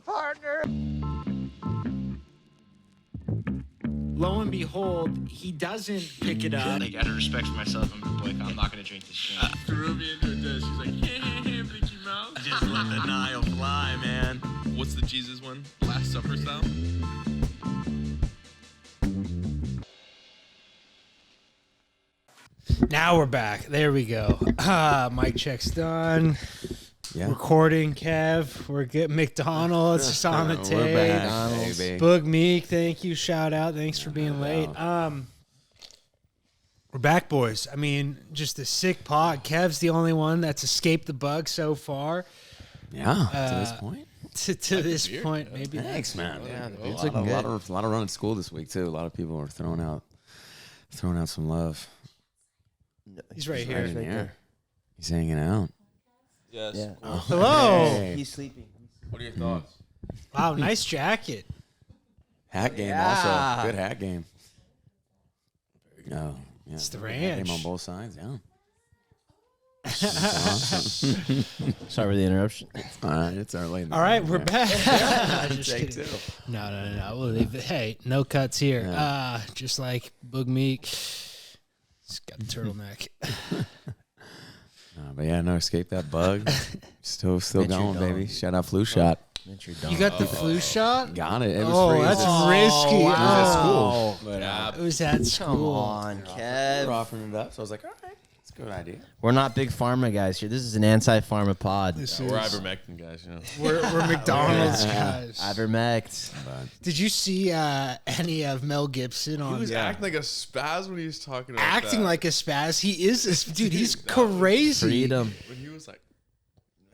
there, partner. Lo and behold, he doesn't pick it up. Like, out of respect for myself, I'm not gonna drink this shit. Threw me into a dish. She's like, Mickey Mouse. Just let the Nile fly, man. What's the Jesus one? Last Supper style? Now we're back. There we go. Mic check's done. Yeah. Recording, Kev. We're getting McDonald's. It's on the We're tape. back, baby. Boog Meek, thank you. Shout out. Thanks for being late. We're back, boys. I mean, just a sick pod. Kev's the only one that's escaped the bug so far. Yeah, to this point. To this point, maybe. Thanks, man. Yeah, It's a looking good. lot of run at school this week too. A lot of people are throwing out some love. He's right Right here. in here. He's hanging out. Yes. Yeah. Hello. Hey. He's sleeping. What are your thoughts? Wow, nice jacket. Hat game Yeah. also. Good hat game. No, yeah. It's the Hat ranch. game on both sides. Yeah. Sorry for the interruption. All right, it's early. All right, we're back. Just Take kidding. two. No. We'll leave it. Hey, no cuts here. Yeah. Just like Boog Meek. He's got a turtleneck. But yeah, no, escape that bug. Still Venture going, dome. baby. Shout out flu shot. You got the flu shot? Got it. It was Oh, free. that's It was risky. It was at Oh. school. But It was at Come school. on, we're Kev. offering it up, so I was like, all right, it's a good idea. We're not big pharma guys here. This is an anti-pharma pod. This We're is- ivermectin guys, you know. We're McDonald's guys. Ivermectin. Did you see any of Mel Gibson on He was acting like a spaz when he was talking about acting that. like a spaz? He is, dude. He's crazy. Freedom. When he was like,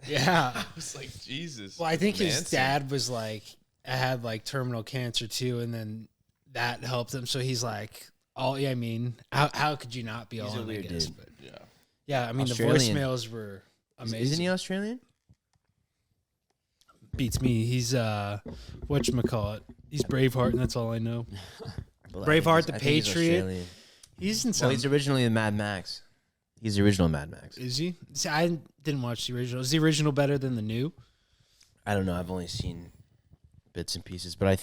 Yeah. I was like, Jesus. Well, I think his Manson. dad was like had like terminal cancer too, and then that helped him. So he's like, "Oh, yeah." I mean, how could you not be all He's a in? I weird guess, dude. but Yeah. yeah. I mean, Australian. the voicemails were amazing. Isn't he Australian? Beats me. He's whatchamacallit. He's Braveheart, and that's all I know. Braveheart, the Patriot. He's in some. Well, he's originally in Mad Max. He's the original Mad Max. Is he? See, I didn't watch the original. Is the original better than the new? I don't know. I've only seen bits and pieces, but I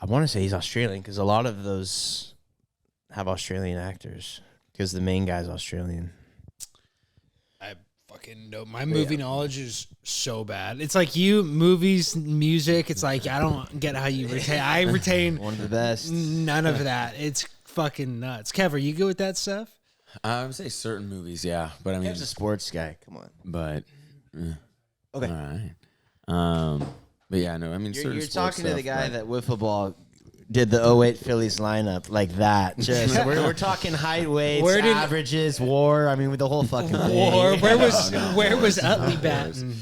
want to say he's Australian because a lot of those have Australian actors because the main guy's Australian. I fucking know. My movie knowledge is so bad. It's like you, movies, music. It's like I don't get how you retain. I retain One of the best. none of that. It's fucking nuts. Kev, are you good with that stuff? I would say certain movies, yeah, but I mean, He's a sports guy. Come on. but Okay. all right. But yeah, no, I mean, certain You're sports talking to the stuff, guy but- that wiffle ball did the 08 Phillies lineup like that. Just we're talking height, weights, Where did- averages, war. I mean, with the whole fucking thing. Or where was no, where of was course, Utley of batting?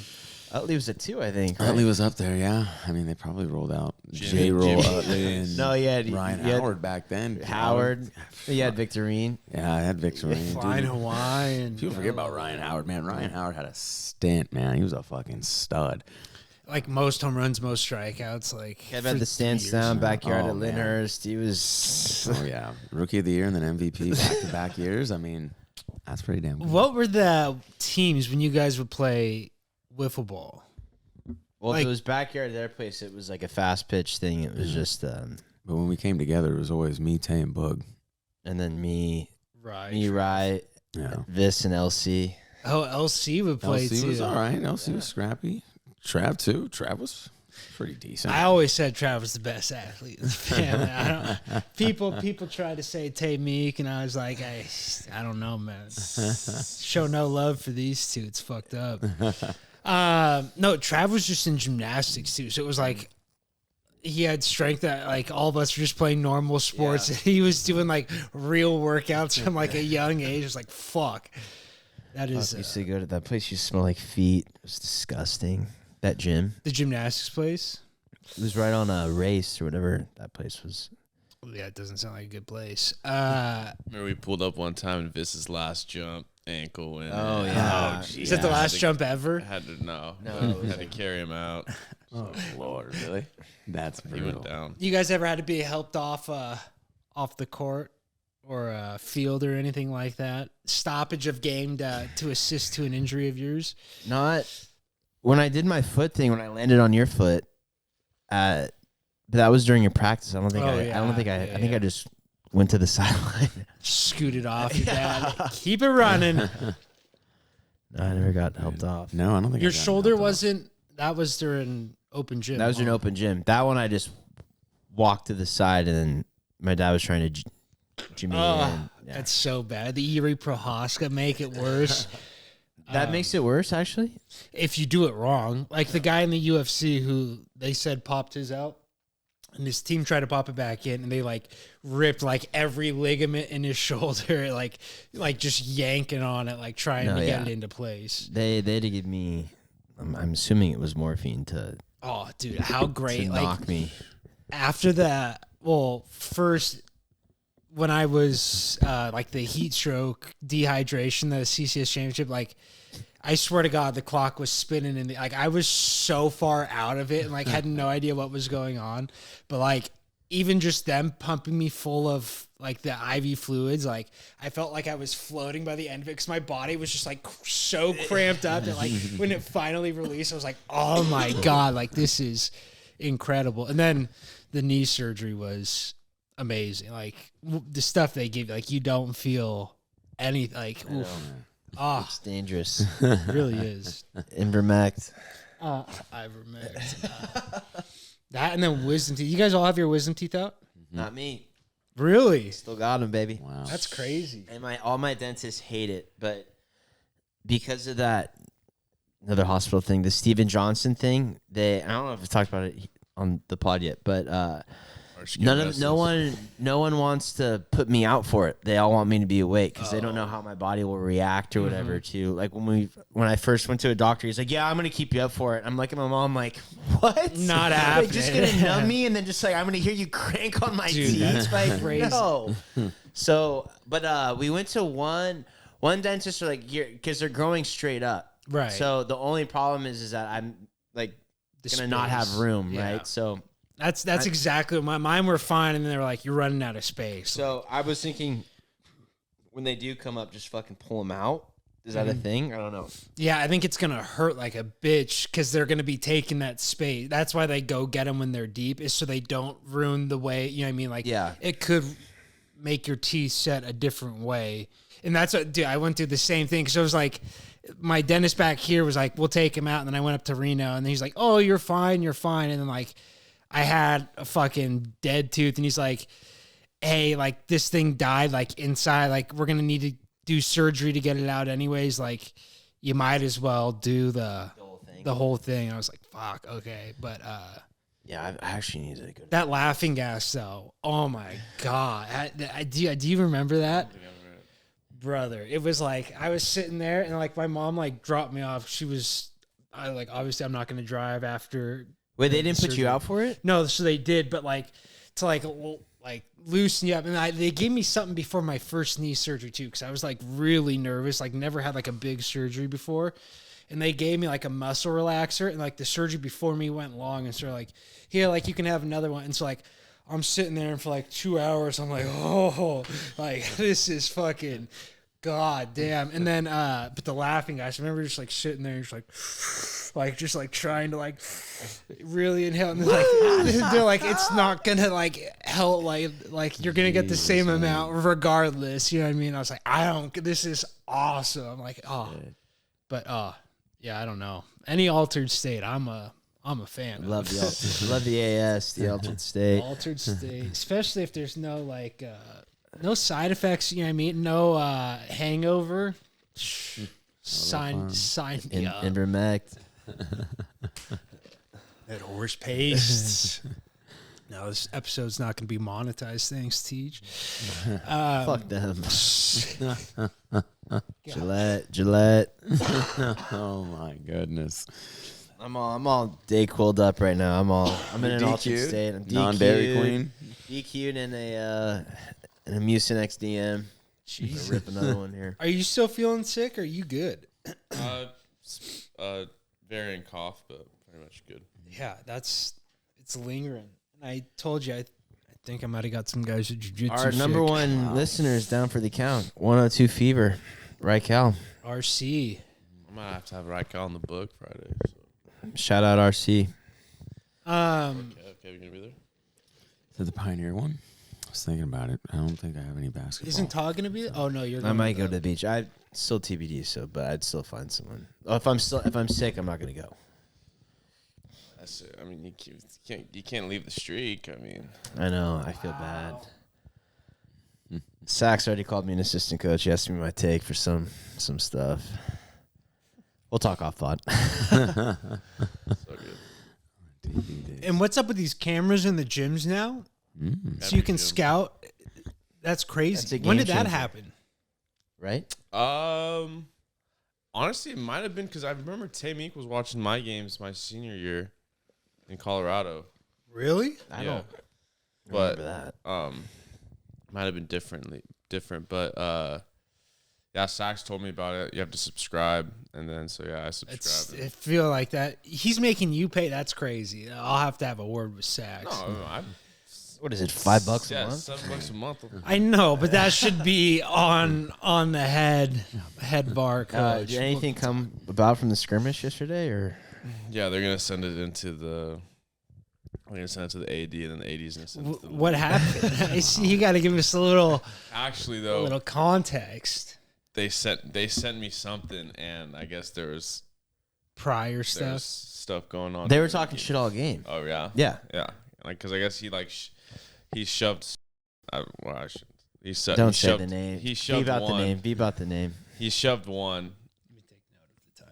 Utley was a 2, I think. Right? Utley was up there, yeah. I mean, they probably rolled out Jimmy- J-Roll, Jimmy. Utley, and No, you had Ryan you had Howard back then. Howard. You had Victorine. Yeah, I had Victorine. Flying dude. Hawaiian. People forget about Ryan Howard, man. Ryan Howard had a stint, man. He was a fucking stud. Like most home runs, most strikeouts. Like Kev for had the stance down, backyard Oh, at man. Lyndhurst. He was. Oh, yeah. Rookie of the year and then MVP back-to-back years. I mean, that's pretty damn good. What were the teams when you guys would play wiffle ball? Well, if Like- it was backyard at their place, it was like a fast pitch thing. It was just, But when we came together, it was always me, Tay, and Boog. and then me, Right. Rye, Yeah. this, and LC. Oh, LC would play LC too. was all right. LC was scrappy. Trav, too. Trav was pretty decent. I always said Trav was the best athlete in the family. I don't, people try to say Tay Meek, and I was like, I don't know, man. Show no love for these two. It's fucked up. No, Trav was just in gymnastics too, so it was like he had strength that like all of us were just playing normal sports. And he was doing like real workouts from like a young age. It was like fuck. That is Used to go to that place. Used to smell like feet. It was disgusting. That gym. the gymnastics place. It was right on a race or whatever that place was. Yeah, it doesn't sound like a good place. Remember we pulled up one time and Vis's last jump, ankle, and Oh, yeah. Is that the last jump ever? had to No, but it was had to carry him out. Oh, Lord, really? That's He brutal. went down. You guys ever had to be helped off the court or a field or anything like that? Stoppage of game to assist to an injury of yours? Not when I did my foot thing, when I landed on your foot, but that was during your practice. I don't think I think I just went to the sideline. Scooted off your dad. Keep it running. No, I never got helped off. No, I don't think Your I got shoulder helped off. wasn't. That was during open gym. That was an open gym. That one I just walked to the side, and then my dad was trying to jimmy in. Yeah. That's so bad. The Erie Prohaska make it worse. That makes it worse, actually. If you do it wrong. Like the guy in the UFC who they said popped his out, and his team tried to pop it back in, and they like ripped like every ligament in his shoulder, like just yanking on it, like trying to get it into place. They had to give me. I'm assuming it was morphine to. Oh, dude, how great! To like knock me. after that. Well, first when I was like the heat stroke, dehydration, the CCS championship, like. I swear to God, the clock was spinning and like I was so far out of it and like had no idea what was going on. But like even just them pumping me full of like the IV fluids, like I felt like I was floating by the end of it because my body was just like so cramped up that like when it finally released, I was like, oh my God, like this is incredible. And then the knee surgery was amazing. Like the stuff they give, like you don't feel any like. Oof. It's dangerous. It really is. Ivermectin. Ivermectin. That and then wisdom teeth. You guys all have your wisdom teeth out? Not me. Really? Still got them, baby. Wow. That's crazy. And all my dentists hate it, but because of that, another hospital thing, the Steven Johnson thing. I don't know if we talked about it on the pod yet, but no one wants to put me out for it. They all want me to be awake because they don't know how my body will react or whatever. To like when I first went to a doctor, he's like, "Yeah, I'm gonna keep you up for it." I'm like, at my mom, like, "What? Not like, happening." just gonna numb me and then just like I'm gonna hear you crank on my Dude, teeth. that's Like, crazy. no. So, but we went to one dentist, like, because they're growing straight up, Right. So the only problem is that I'm like gonna not have room, Yeah. right? So. That's exactly what mine were fine, and then they were like, "You're running out of space." So I was thinking, when they do come up, just fucking pull them out. Is that a thing? I don't know. Yeah, I think it's gonna hurt like a bitch because they're gonna be taking that space. That's why they go get them when they're deep, is so they don't ruin the way. You know what I mean? Like, Yeah. it could make your teeth set a different way, and that's what. Dude, I went through the same thing because it was like. My dentist back here was like, "We'll take him out," and then I went up to Reno, and he's like, "Oh, you're fine, you're fine," and then like. I had a fucking dead tooth, and he's like, "Hey, like this thing died like inside. Like we're gonna need to do surgery to get it out, anyways. Like you might as well do the whole thing." I was like, "Fuck, okay." But Yeah, I actually need a good. that laughing gas, though. Oh my God, do you remember that, brother? It was like I was sitting there, and like my mom like dropped me off. Obviously I'm not gonna drive after. Wait, they didn't put surgery. you out for it? No, so they did, but like to like loosen you up, and they gave me something before my first knee surgery too, because I was like really nervous, like never had like a big surgery before, and they gave me like a muscle relaxer, and like the surgery before me went long, and so like here, like you can have another one, and so like I'm sitting there and for like 2 hours, I'm like, oh, like this is fucking. God damn. And then but the laughing guys, I remember just like sitting there and just like trying to like really inhale, and they're like it's not gonna like help, like you're gonna get the same amount regardless, you know what I mean? I was like, this is awesome. I'm like, but yeah, I don't know, any altered state I'm a fan of. Love the AS, the altered state. Altered state, especially if there's no like no side effects, you know what I mean? No hangover. Sign me up. Ivermectin. That horse paste. No, this episode's not going to be monetized. Thanks, Teej. Fuck them. Gillette. Oh my goodness. I'm all Dayquil'd up right now. I'm in an altered state. I'm Non-Dairy Queen. DQ'd in an Mucinex DM. Jesus. Rip another one here. Are you still feeling sick, or are you good? Variant cough, but pretty much good. Yeah, it's lingering. And I told you, I think I might have got some guys at jiu-jitsu. Our number one listener is down for the count. 102 fever. Right, Cal? RC. I might have to have Raquel on the book Friday. So. Shout out RC. Okay, you gonna be there? Is it the Pioneer one? I was thinking about it. I don't think I have any basketball. Isn't Todd gonna be? Oh no, you're. I might go to the beach. I still TBD. But I'd still find someone. Oh, if I'm sick, I'm not gonna go. That's it. I mean, you can't leave the streak. I mean, I know. I feel bad. Sax already called me an assistant coach. He asked me my take for some stuff. We'll talk off pod. so good. And what's up with these cameras in the gyms now? So you can scout. That's crazy. When did that happen? Right? Honestly, it might have been because I remember Meeker was watching my games my senior year in Colorado. Really? I don't But remember that. might have been different. But yeah, Sax told me about it. You have to subscribe, and then I subscribed. I feel like that. He's making you pay. That's crazy. I'll have to have a word with Sax. No, What is it? $5 a month? $7 a month. I know, but that should be on the head bar coach. Did anything come about from the skirmish yesterday, or? Yeah, they're gonna send it into the. We're gonna send it to the AD, and then the AD's gonna send it to the What happened? I see. You got to give us a little context. They sent me something, and I guess there was Prior stuff going on. They were talking shit all game. Oh yeah, Yeah. Like because I guess he shoved. I should. He said. Don't he say shoved, the name. He shoved Beep out one. the name. Beep out the name. He shoved one, Let me take note of the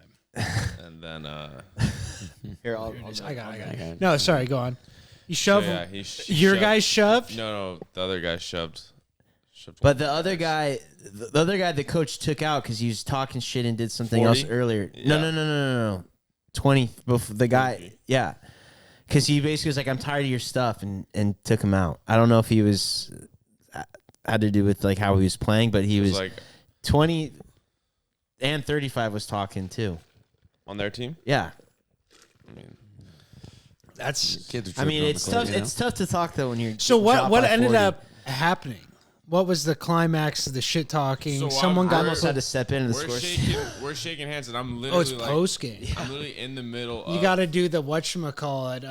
time. and then Here, I got it. No, sorry. Go on. You shoved. yeah, Your guy shoved. No, the other guy shoved. But the other guy, the coach took out because he was talking shit and did something 40? else earlier. Yeah. No. 20. Before the guy, yeah. Because he basically was like, I'm tired of your stuff, and took him out. I don't know if he was had to do with like how he was playing, but he was like 20 and 35 was talking too. on their team. Yeah. I mean, That's. Kids are I mean, tripping on it's the tough. court, you know? It's tough to talk though when you're. So dropped what by ended 40. up happening? What was the climax of the shit talking? So Someone I got almost had to step into the score. we're shaking hands, and I'm Oh, it's literally post game. I'm literally in the middle. You got to do the whatchamacallit.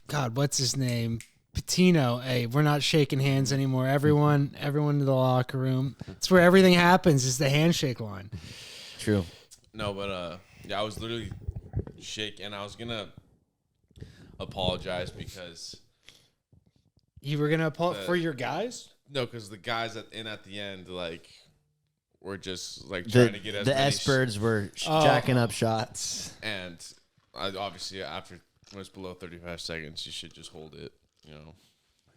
God, what's his name? Patino. Hey, we're not shaking hands anymore. Everyone in the locker room. It's where everything happens. Is the handshake line. True. No, but yeah, I was literally shaking, and I was gonna apologize because You were gonna apologize for your guys. no, because the guys at the end like were just like trying to get as the many S-birds were jacking up shots. and obviously after when it's below 35 seconds, you should just hold it. You know.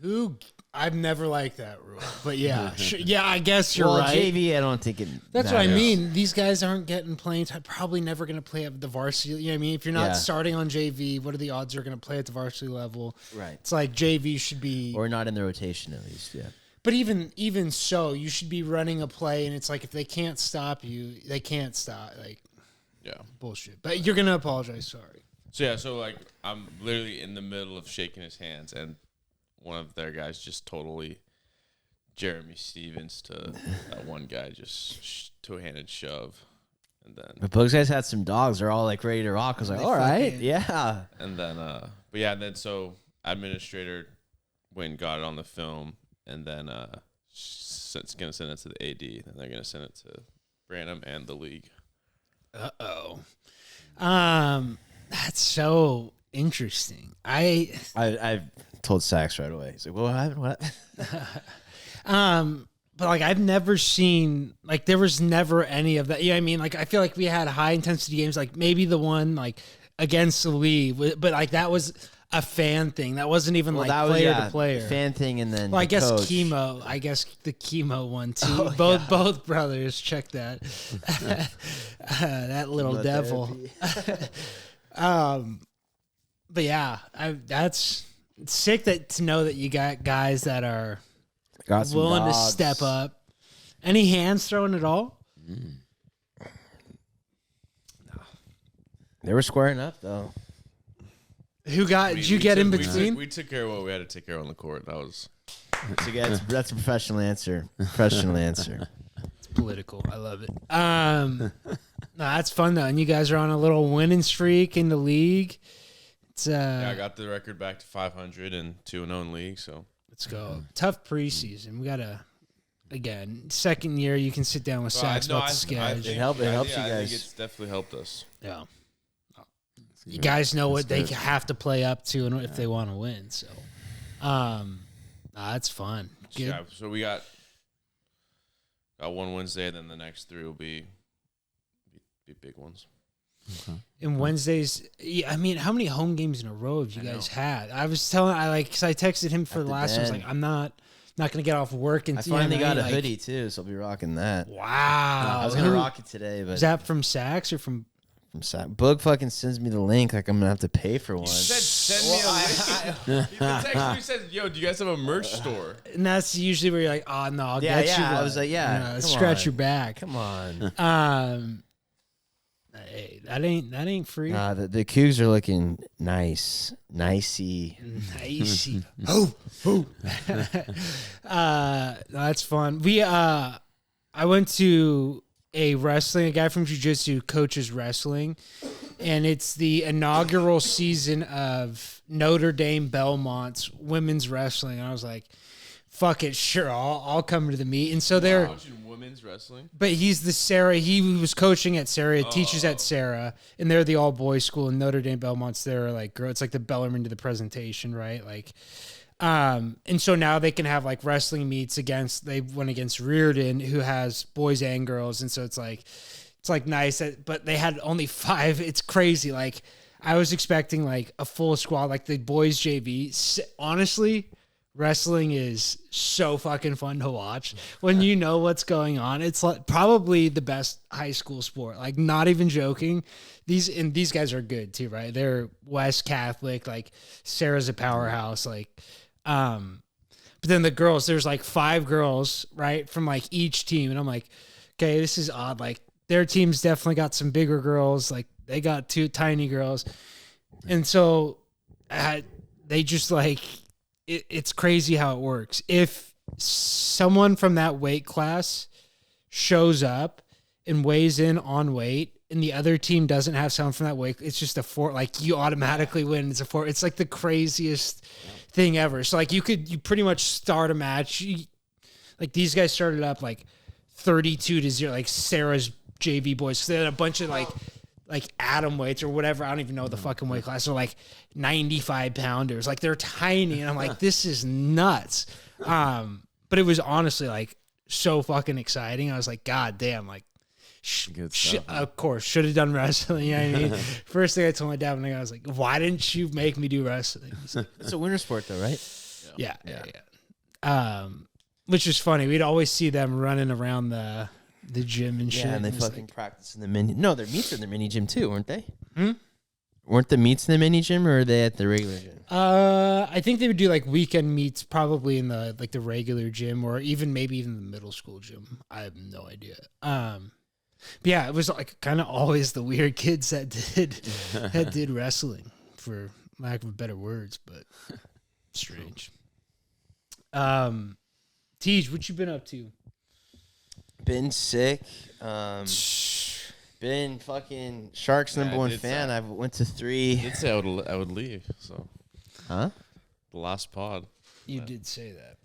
Who? I've never liked that rule, but yeah, yeah. I guess you're Well, right. JV, I don't think it. That's what I matters. mean. These guys aren't getting playing time. Probably never going to play at the varsity. You know what I mean? If you're not Yeah. starting on JV, what are the odds you're going to play at the varsity level? Right. It's like JV should be, Or not in the rotation at least. Yeah. but even so, you should be running a play, and it's like if they can't stop you, they can't stop. Like Yeah. bullshit. But you're going to apologize. Sorry. So like I'm literally in the middle of shaking his hands, and one of their guys just totally Jeremy Stevens to that one guy, just two-handed shove, and then But those guys had some dogs. They're all like ready to rock. I was like, all right, yeah. but yeah, and then so administrator went and got it on the film, and then it's gonna send it to the AD, and they're gonna send it to Branham and the league. That's so interesting. I told Sax right away. He's like, what happened? What? But like I've never seen like there was never any of that. You know what I mean? Like I feel like we had high intensity games, like maybe the one like against the league, but like that was a fan thing. That wasn't even like player to player. Fan thing, and then Well, I guess coach. chemo. I guess the chemo one too. Both brothers. Check that. That little devil. But yeah, that's sick to know that you got guys that are Got some willing dogs. to step up. Any hands thrown at all? They were squaring up though. Who got? Did you get in between? We took care of what we had to take care of on the court. That was So that's a professional answer. Professional answer. It's political. I love it. No, that's fun though, and you guys are on a little winning streak in the league. It's Yeah, I got the record back to 500 and 2-0 in league. So let's go. Tough preseason. We gotta again second year. You can sit down with Sachs about the schedule. It helps you I guys. think it's definitely helped us. Yeah. You guys know what they have to play up to and if they want to win. So, that's fun. Good. Yeah, so we got one Wednesday, then the next 3 will be big ones. Okay. And Wednesdays, I mean, how many home games in a row have you guys had? I was telling, because I texted him for the last one. I was like, I'm not going to get off work until I finally got a hoodie too, so I'll be rocking that. Wow. I was gonna rock it today, but is that from Sachs or from? Boog fucking sends me the link like I'm gonna have to pay for one. You said send me a link. He texted me, said, "Yo, do you guys have a merch store?" And that's usually where you're like, oh no, I'll get you. I was like, scratch your back. Come on. Hey, that ain't free. The Cougs are looking nicey. Nicey. That's fun. I went to a guy from jiu-jitsu coaches wrestling, and it's the inaugural season of Notre Dame Belmont's women's wrestling. And I was like, fuck it, sure, I'll come to the meet. And so they're coaching women's wrestling. But he's the Sarah. He was coaching at Sarah, teaches at Sarah, and they're the all boys school. And Notre Dame Belmont's their like girl. It's like the Bellarmine to the presentation, right? Like, and so now they can have like wrestling meets against. They went against Reardon, who has boys and girls, and so it's like nice. But they had only 5. It's crazy. Like I was expecting like a full squad, like the boys JV. Honestly, wrestling is so fucking fun to watch when you know what's going on. It's like probably the best high school sport. Like, not even joking. These guys are good too, right? They're West Catholic. Like Sarah's a powerhouse. Like, but then the girls, there's like 5 girls, right, from like each team, and I'm like, okay, this is odd. Like their team's definitely got some bigger girls. Like they got 2 tiny girls, and so they just like. It's crazy how it works. If someone from that weight class shows up and weighs in on weight and the other team doesn't have someone from that weight, it's just a 4. Like you automatically win. It's a 4. It's like the craziest thing ever. So like you pretty much start a match. Like these guys started up like 32-0, like Sarah's JV boys. So they had a bunch of like atom weights or whatever. I don't even know the fucking weight class. They're like 95 pounders. Like they're tiny. And I'm like, this is nuts. But it was honestly like so fucking exciting. I was like, God damn, like, of course, should have done wrestling. You know what I mean? First thing I told my dad when I was like, why didn't you make me do wrestling? Like, it's a winter sport though, right? Yeah. Which is funny. We'd always see them running around the gym and shit. Yeah, and they fucking like, practice in the mini. No, their meets are in the mini gym too, weren't they? Weren't the meets in the mini gym, or are they at the regular gym? I think they would do like weekend meets, probably in the like the regular gym, or maybe even the middle school gym. I have no idea. But yeah, it was like kind of always the weird kids that did wrestling, for lack of better words, but strange. Teej, what you been up to? Been sick. Been fucking Sharks number 1 fan. I went to 3. I did say I would leave. So, huh? The last pod. You did say that.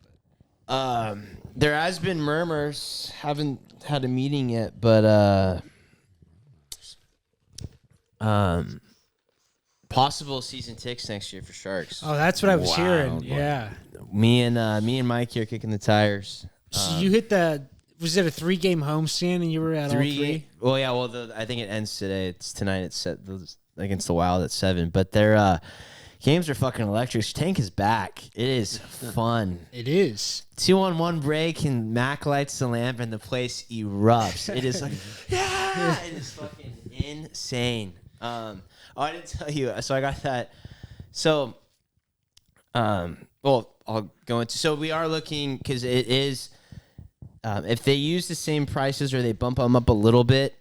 But. There has been murmurs. Haven't had a meeting yet, but possible season tickets next year for Sharks. Oh, that's what I was hearing. Yeah. Me and Mike here kicking the tires. So you hit the. Was it a 3-game homestand and you were at 3? Well, yeah. Well, I think it ends today. It's tonight. It's set against the Wild at 7. But their games are fucking electric. Tank is back. It is fun. It is. 2-on-1 break and Mac lights the lamp and the place erupts. It is like yeah. It is fucking insane. I didn't tell you. So I got that. So, well, I'll go into. So we are looking because it is. If they use the same prices or they bump them up a little bit,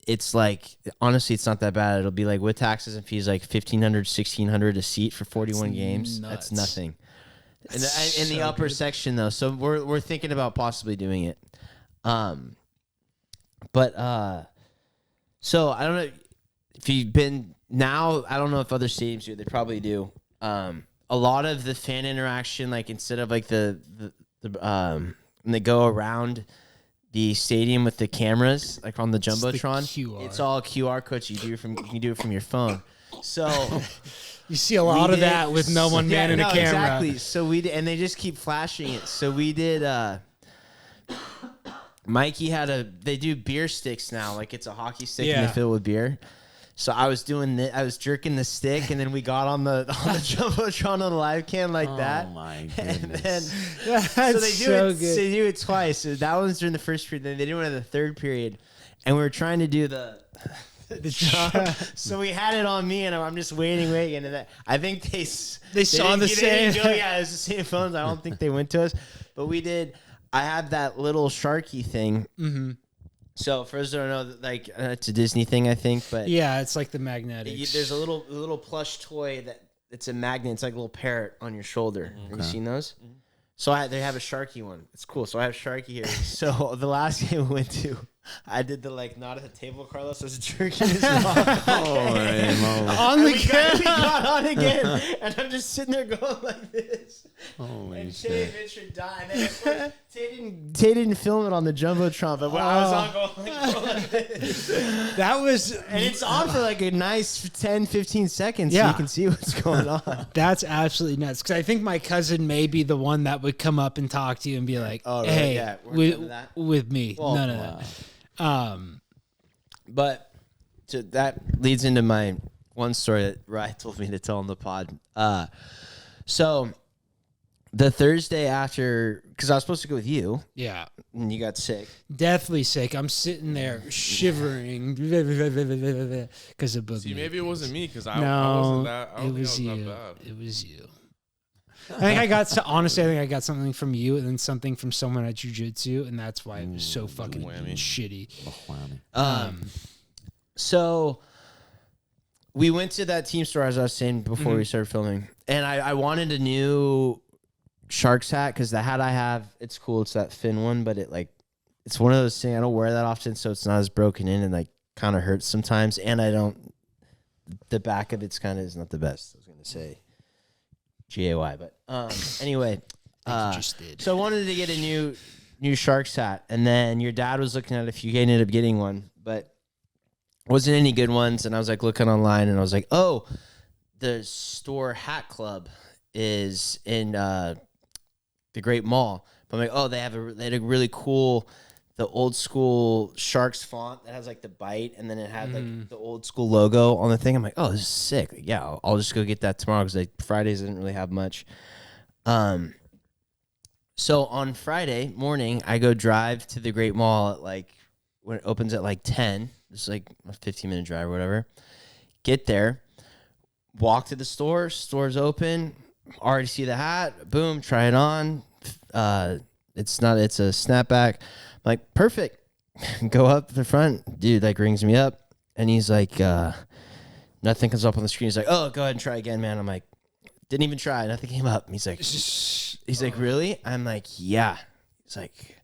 it's like, honestly, it's not that bad. It'll be like with taxes and fees, like $1,500, $1,600 a seat for 41 games. Nuts. That's nothing. In the upper section, though, so we're thinking about possibly doing it. But So I don't know if you've been now. I don't know if other stadiums do. They probably do. A lot of the fan interaction, like instead of like the when they go around the stadium with the cameras, like on the jumbotron, it's all QR codes. You can do it from your phone. So you see a lot of that with no one manning a camera. Exactly. So and they just keep flashing it. So we did. Mikey they do beer sticks now, like it's a hockey stick and they fill it with beer. So I was doing I was jerking the stick, and then we got on the jumbotron on the live cam like that. Oh my And goodness. then, That's so they do it twice. So that was during the first period. Then they do it in the third period, and we were trying to do the jump. So we had it on me, and I'm just waiting, and I think they saw the same. Yeah, it was the same phones. I don't think they went to us, but we did. I had that little Sharky thing. Mm-hmm. So for those who don't know, like it's a Disney thing, I think. But yeah, it's like the magnetics. There's a little plush toy it's a magnet. It's like a little parrot on your shoulder. Have you seen those? Mm-hmm. So they have a Sharky one. It's cool. So I have Sharky here. So the last game we went to, I did the not at the table, Carlos. I was jerking his mouth. On the camera. We got on again, and I'm just sitting there going like this. Holy and shit. Tay should die. And then Tay didn't film it on the jumbotron, but I was on going like this. That was, and it's on for like a nice 10, 15 seconds, so you can see what's going on. That's absolutely nuts. Because I think my cousin may be the one that would come up and talk to you and be like, Oh, right. "Hey, Yeah, with me, Well, none of that." But that leads into my one story that Ryan told me to tell on the pod. So the Thursday after, because I was supposed to go with you, Yeah, and you got sick. deathly sick. I'm sitting there shivering because of Boog. See, maybe it wasn't me because I No, wasn't that. I it don't was think I you. was that bad. It was you. I think I got something from you and then something from someone at jiu-jitsu, and that's why it was so fucking whammy. shitty. So we went to that team store, as I was saying before we started filming, and I wanted a new Sharks hat because the hat I have, it's cool. It's that thin one, but it's one of those things I don't wear that often, so it's not as broken in and kind of hurts sometimes. And the back of it's kind of is not the best. I was gonna say GAY, but anyway, so I wanted to get a new Sharks hat, and then your dad was looking at if you ended up getting one, but wasn't any good ones. And I was looking online, and I was like, oh, the store Hat Club is in the Great Mall. But I'm like, oh, they had a really cool, the old school Sharks font that has the bite, and then it had the old school logo on the thing. I'm like, oh, this is sick. Yeah, I'll just go get that tomorrow because Fridays didn't really have much. So on Friday morning, I go drive to the Great Mall at when it opens at 10. It's a 15-minute drive or whatever. Get there, walk to the store. Store's open. Already see the hat. Boom, try it on. It's a snapback. I'm like, perfect. Go up to the front. Dude, rings me up, and he's like, nothing comes up on the screen. He's like, oh, go ahead and try again, man. I'm like, didn't even try. Nothing came up. He's like, really? I'm like, yeah. He's like,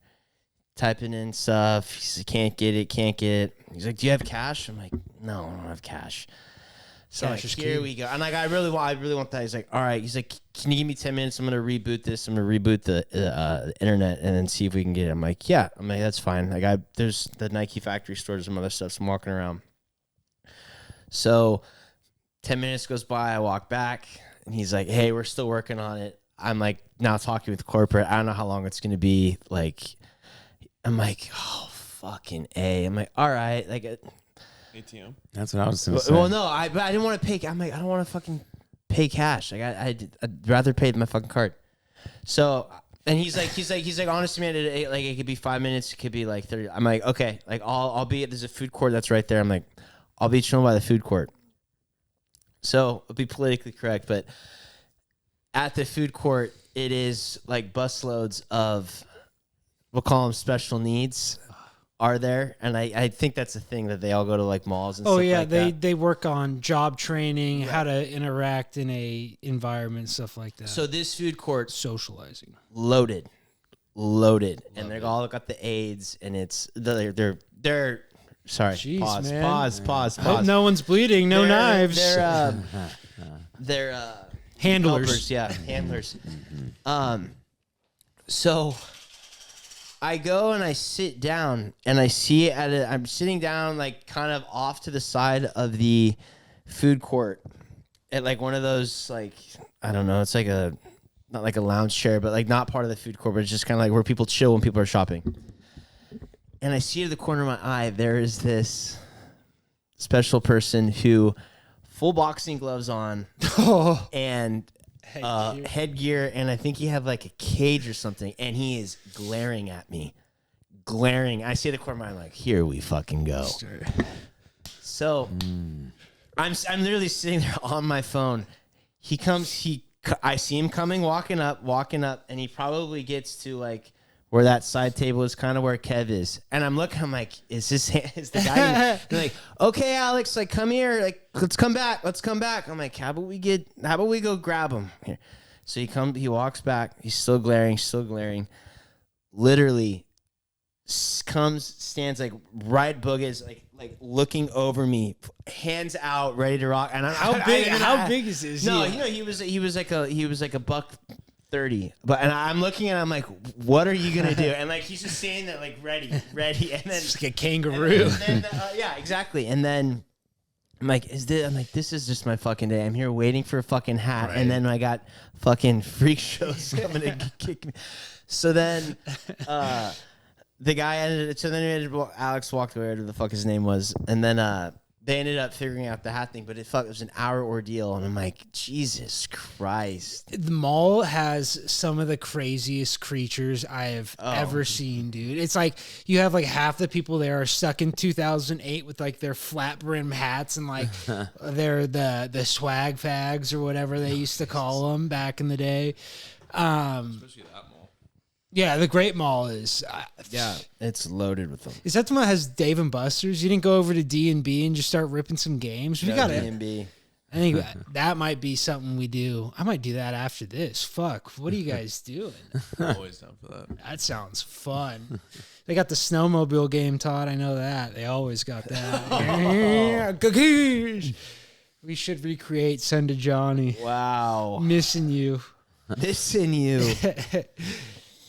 typing in stuff. He's like, can't get it. He's like, do you have cash? I'm like, no, I don't have cash. So here we go. And I really want that. He's like, all right. He's like, can you give me 10 minutes? I'm going to reboot this. I'm going to reboot the internet and then see if we can get it. I'm like, yeah. I'm like, that's fine. There's the Nike factory store, some other stuff. So I'm walking around. So 10 minutes goes by. I walk back, and he's like, hey, we're still working on it. I'm now talking with corporate. I don't know how long it's going to be. I'm like, oh, fucking A. I'm like, all right. ATM. That's what I was going to say. Well, no, but I didn't want to pay. I'm like, I don't want to fucking pay cash. I'd rather pay with my fucking card. So, and he's like, honestly, man, it could be 5 minutes. It could be 30. I'm like, okay, I'll be there's a food court that's right there. I'm like, I'll be chilling by the food court. So it'll be politically correct, but at the food court, it is busloads of, we'll call them special needs, are there. And I think that's a thing that they all go to malls and stuff like that. they work on job training, how to interact in a environment, stuff like that. So this food court, socializing. loaded. And they all got the aids, and they're Sorry. Jeez, pause, man. pause. Hope no one's bleeding. No knives. They're handlers. helpers, yeah, handlers. So I go and I sit down and I see I'm sitting down like kind of off to the side of the food court at like one of those like, I don't know, it's like not like a lounge chair, but like not part of the food court, but it's just kind of like where people chill when people are shopping. And I see to the corner of my eye, there is this special person who full boxing gloves on and headgear, and I think he had like a cage or something, and he is glaring at me. I see the corner of my eye, I'm like, here we fucking go. So I'm literally sitting there on my phone. I see him coming, walking up, and he probably gets to like where that side table is, kind of where Kev is. And I'm like, is the guy? They're like, okay, Alex, like come here, like let's come back. I'm like, how about we go grab him here? So he walks back. He's still glaring. Literally stands like right boogers, like looking over me, hands out, ready to rock. And How big is this? No, he was like a buck 30, and I'm looking at him like, what are you gonna do? And like he's just standing there like ready, and then it's like a kangaroo. Yeah, exactly. And then I'm like, this is just my fucking day. I'm here waiting for a fucking hat, and then I got fucking freak shows coming to kick me. So then, the guy Alex walked away, whatever the fuck his name was, and then they ended up figuring out the hat thing, but it was an hour ordeal, and I'm like, Jesus Christ. The mall has some of the craziest creatures I have ever seen, dude. It's like you have like half the people there are stuck in 2008 with like their flat brim hats and like they're the swag fags or whatever they used to call them back in the day. Especially that mall. Yeah, the Great Mall is. It's loaded with them. Is that the one that has Dave and Buster's? You didn't go over to D&B and just start ripping some games? We got it. D&B. I think that might be something we do. I might do that after this. Fuck. What are you guys doing? I'm always down for that. That sounds fun. They got the snowmobile game, Todd. I know that. They always got that. We should recreate Send to Johnny. Wow. Missing you.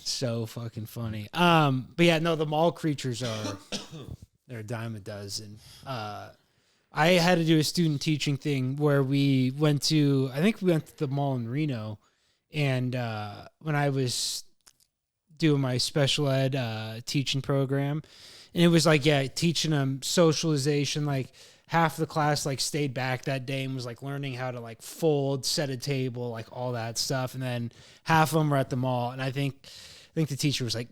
So fucking funny. But yeah, no, the mall creatures they're a dime a dozen. I had to do a student teaching thing where we went to the mall in Reno, and when I was doing my special ed teaching program, and it was like, teaching them socialization, like half the class like stayed back that day and was like learning how to like fold, set a table, like all that stuff, and then half of them were at the mall, and I think the teacher was like,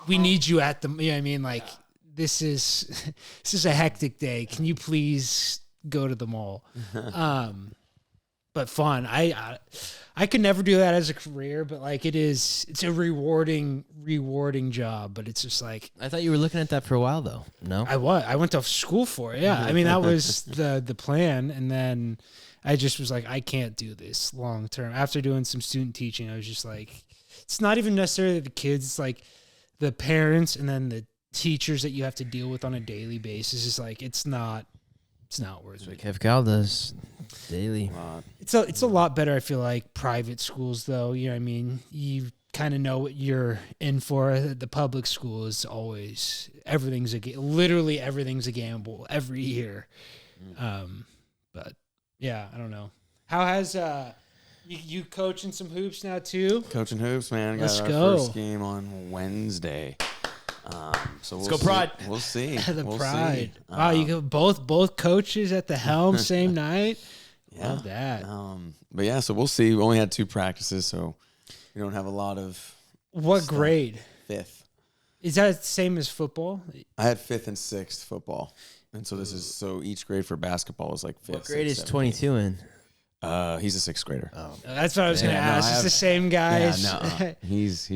we need you at the, you know what I mean? Like, this is a hectic day. Can you please go to the mall? But fun. I could never do that as a career, but like it's a rewarding job, but it's just like. I thought you were looking at that for a while though. No? I went to school for it. Yeah. I mean, that was the plan. And then I just was like, I can't do this long term. After doing some student teaching, I was just like, it's not even necessarily the kids, it's like the parents and then the teachers that you have to deal with on a daily basis. Is like it's not worth it. KCal does daily. It's a lot better, I feel like, private schools though. You know what I mean? You kind of know what you're in for. The public school is always literally everything's a gamble every year. But yeah, I don't know. How has you coaching some hoops now too? Coaching hoops, man. Let's got go. our first game on Wednesday. So Let's go, Pride. We'll see. We'll Pride. See. Wow, you got both coaches at the helm same night. Yeah. Love that. But yeah, so we'll see. We only had 2 practices, so we don't have a lot of. What stuff. grade? 5th. Is that the same as football? I had 5th and 6th football, and so each grade for basketball is like 5th. What grade 6th, is 7th, 22 in? He's a 6th grader. Oh. That's what I was going to ask. It's the same guys. Yeah,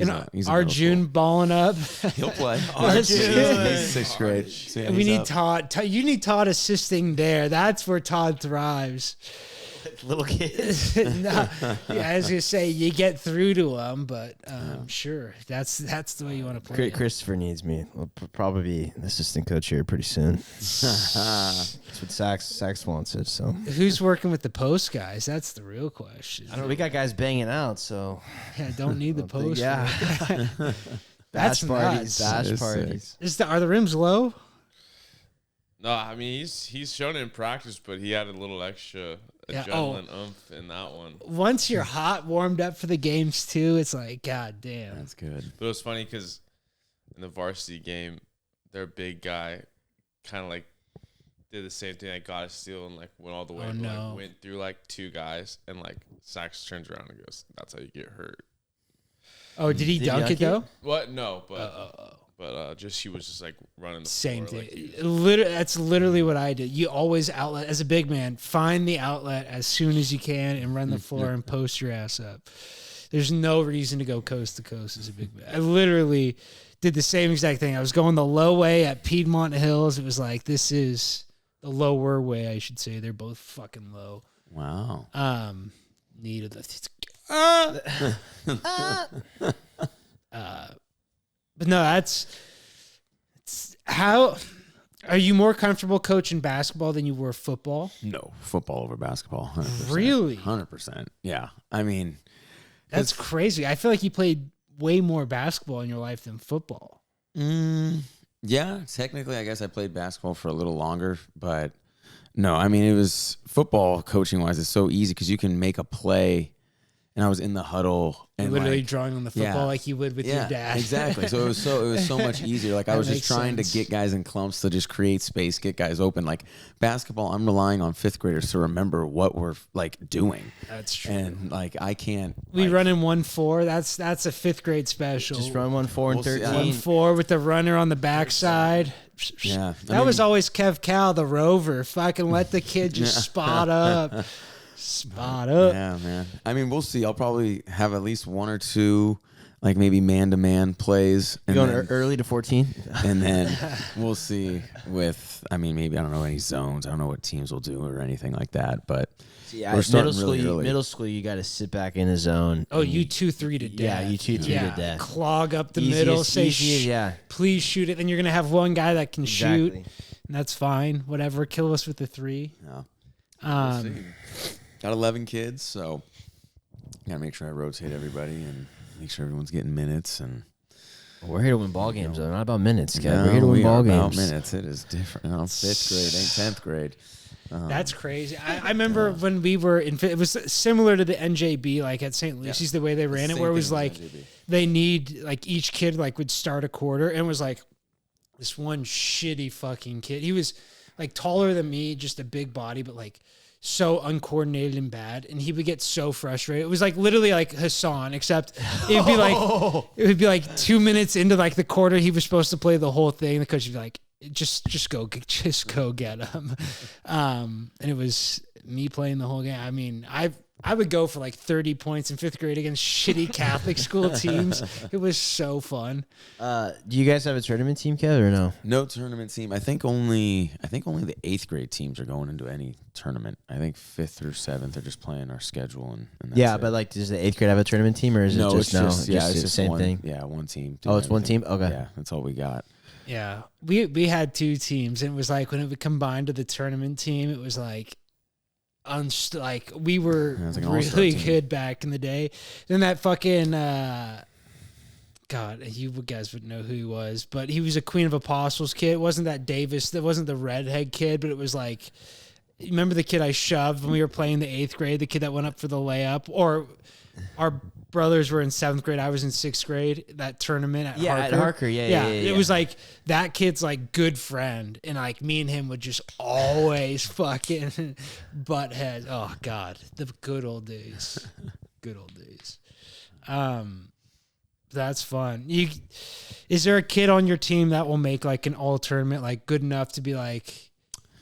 no, he's Arjun balling up. He'll play. Let's He's do it. 6th grade. So yeah, We he's need up. Todd. You need Todd assisting there. That's where Todd thrives. Little kids. No, yeah, I was gonna say you get through to them, but sure, that's the way you want to play it. Christopher needs me. We'll probably be an assistant coach here pretty soon. That's what Sax wants it. So Who's working with the post guys? That's the real question. I don't know. We got guys banging out, so Yeah, don't need the post. yeah. That's Bash parties. nuts. Bash parties. Are the rims low? No, I mean he's shown it in practice, but he had a little extra Yeah, adrenaline oomph in that one. Once you're hot, warmed up for the games too, it's like, god damn. That's good. But it was funny because in the varsity game, their big guy kind of like did the same thing. I got a steal and like went all the way. Oh, but, no. like, went through like two guys and like Sax turns around and goes, "That's how you get hurt." Oh, did he dunk it though? What? No, but just he was just like running the Same floor, thing. Like, That's literally what I did. You always outlet as a big man. Find the outlet as soon as you can and run the floor and post your ass up. There's no reason to go coast to coast as a big man. I literally did the same exact thing. I was going the low way at Piedmont Hills. It was like, this is the lower way, I should say. They're both fucking low. Wow. Needed the. But no, it's how are you more comfortable coaching basketball than you were football? No, football over basketball. 100%. Really? 100%. Yeah. I mean, That's crazy. I feel like you played way more basketball in your life than football. yeah, technically, I guess I played basketball for a little longer, but no, I mean, it was football coaching wise. It's so easy because you can make a play, and I was in the huddle and Literally like, drawing on the football like you would with your dad. exactly. So it was so much easier. Like I That was just makes trying sense. to get guys in clumps to just create space, get guys open. Like basketball, I'm relying on fifth graders to remember what we're like doing. That's true. And like I can't. We like, run in 1-4. That's a fifth grade special. Just run 1-4 and We'll see. 13. 1-4 with the runner on the backside. Yeah, That was always KCal, the rover. Fucking let the kid just spot up. Spot up. Yeah, man. I mean, we'll see. I'll probably have at least one or two, like maybe man-to-man plays. And Going then, early to 14. and then we'll see with, I mean, maybe, I don't know, any zones. I don't know what teams will do or anything like that. But Yeah, we're starting middle school. really early. Middle school, you got to sit back in the zone. Oh, and you 2-3 to death. Yeah, you 2-3 to death. Clog up the Easiest- middle. Say, easiest, yeah. please shoot it. Then you're going to have one guy that can shoot. Exactly. And that's fine. Whatever. Kill us with the 3. Yeah. We'll see. Got 11 kids, so got to make sure I rotate everybody and make sure everyone's getting minutes. And We're here to win ball games, though. Not about minutes, guys. No, We're here to win we ball are about games. minutes. It is different. No, 5th grade ain't 10th grade. That's crazy. I remember when we were in, it was similar to the NJB, like at St. Lucy's, the way they ran it, Same where it thing was as like NJB. they need, like each kid like would start a quarter, and it was like this one shitty fucking kid. He was like taller than me, just a big body, but like so uncoordinated and bad, and he would get so frustrated. It was like literally like Hassan, except it would be like 2 minutes into like the quarter he was supposed to play the whole thing. The coach would be like, just go get him. And it was me playing the whole game. I mean, I would go for like 30 points in 5th grade against shitty Catholic school teams. It was so fun. Do you guys have a tournament team, Kev, or no? No tournament team. I think only the 8th grade teams are going into any tournament. I think 5th through 7th are just playing our schedule and that's Yeah, it. but like, does the 8th grade have a tournament team, or is no, it it's just just the same one, thing? Yeah, one team. Oh, it's one everything. team? Okay. Yeah, that's all we got. Yeah, we had 2 teams, and it was like when it would combine to the tournament team, it was like like we were Yeah, it was like an all-star really team. good back in the day. Then that fucking God, you guys would know who he was, but he was a Queen of Apostles kid. It wasn't that Davis? That wasn't the redhead kid, but it was like, you remember the kid I shoved when we were playing the 8th grade? The kid that went up for the layup, or our brothers were in 7th grade. I was in 6th grade. That tournament at Yeah, Harker. at Harker. Yeah. It was like that kid's like good friend, and like me and him would just always fucking butt heads. Oh God, the good old days. Good old days. That's fun. Is there a kid on your team that will make like an all tournament, like good enough to be like,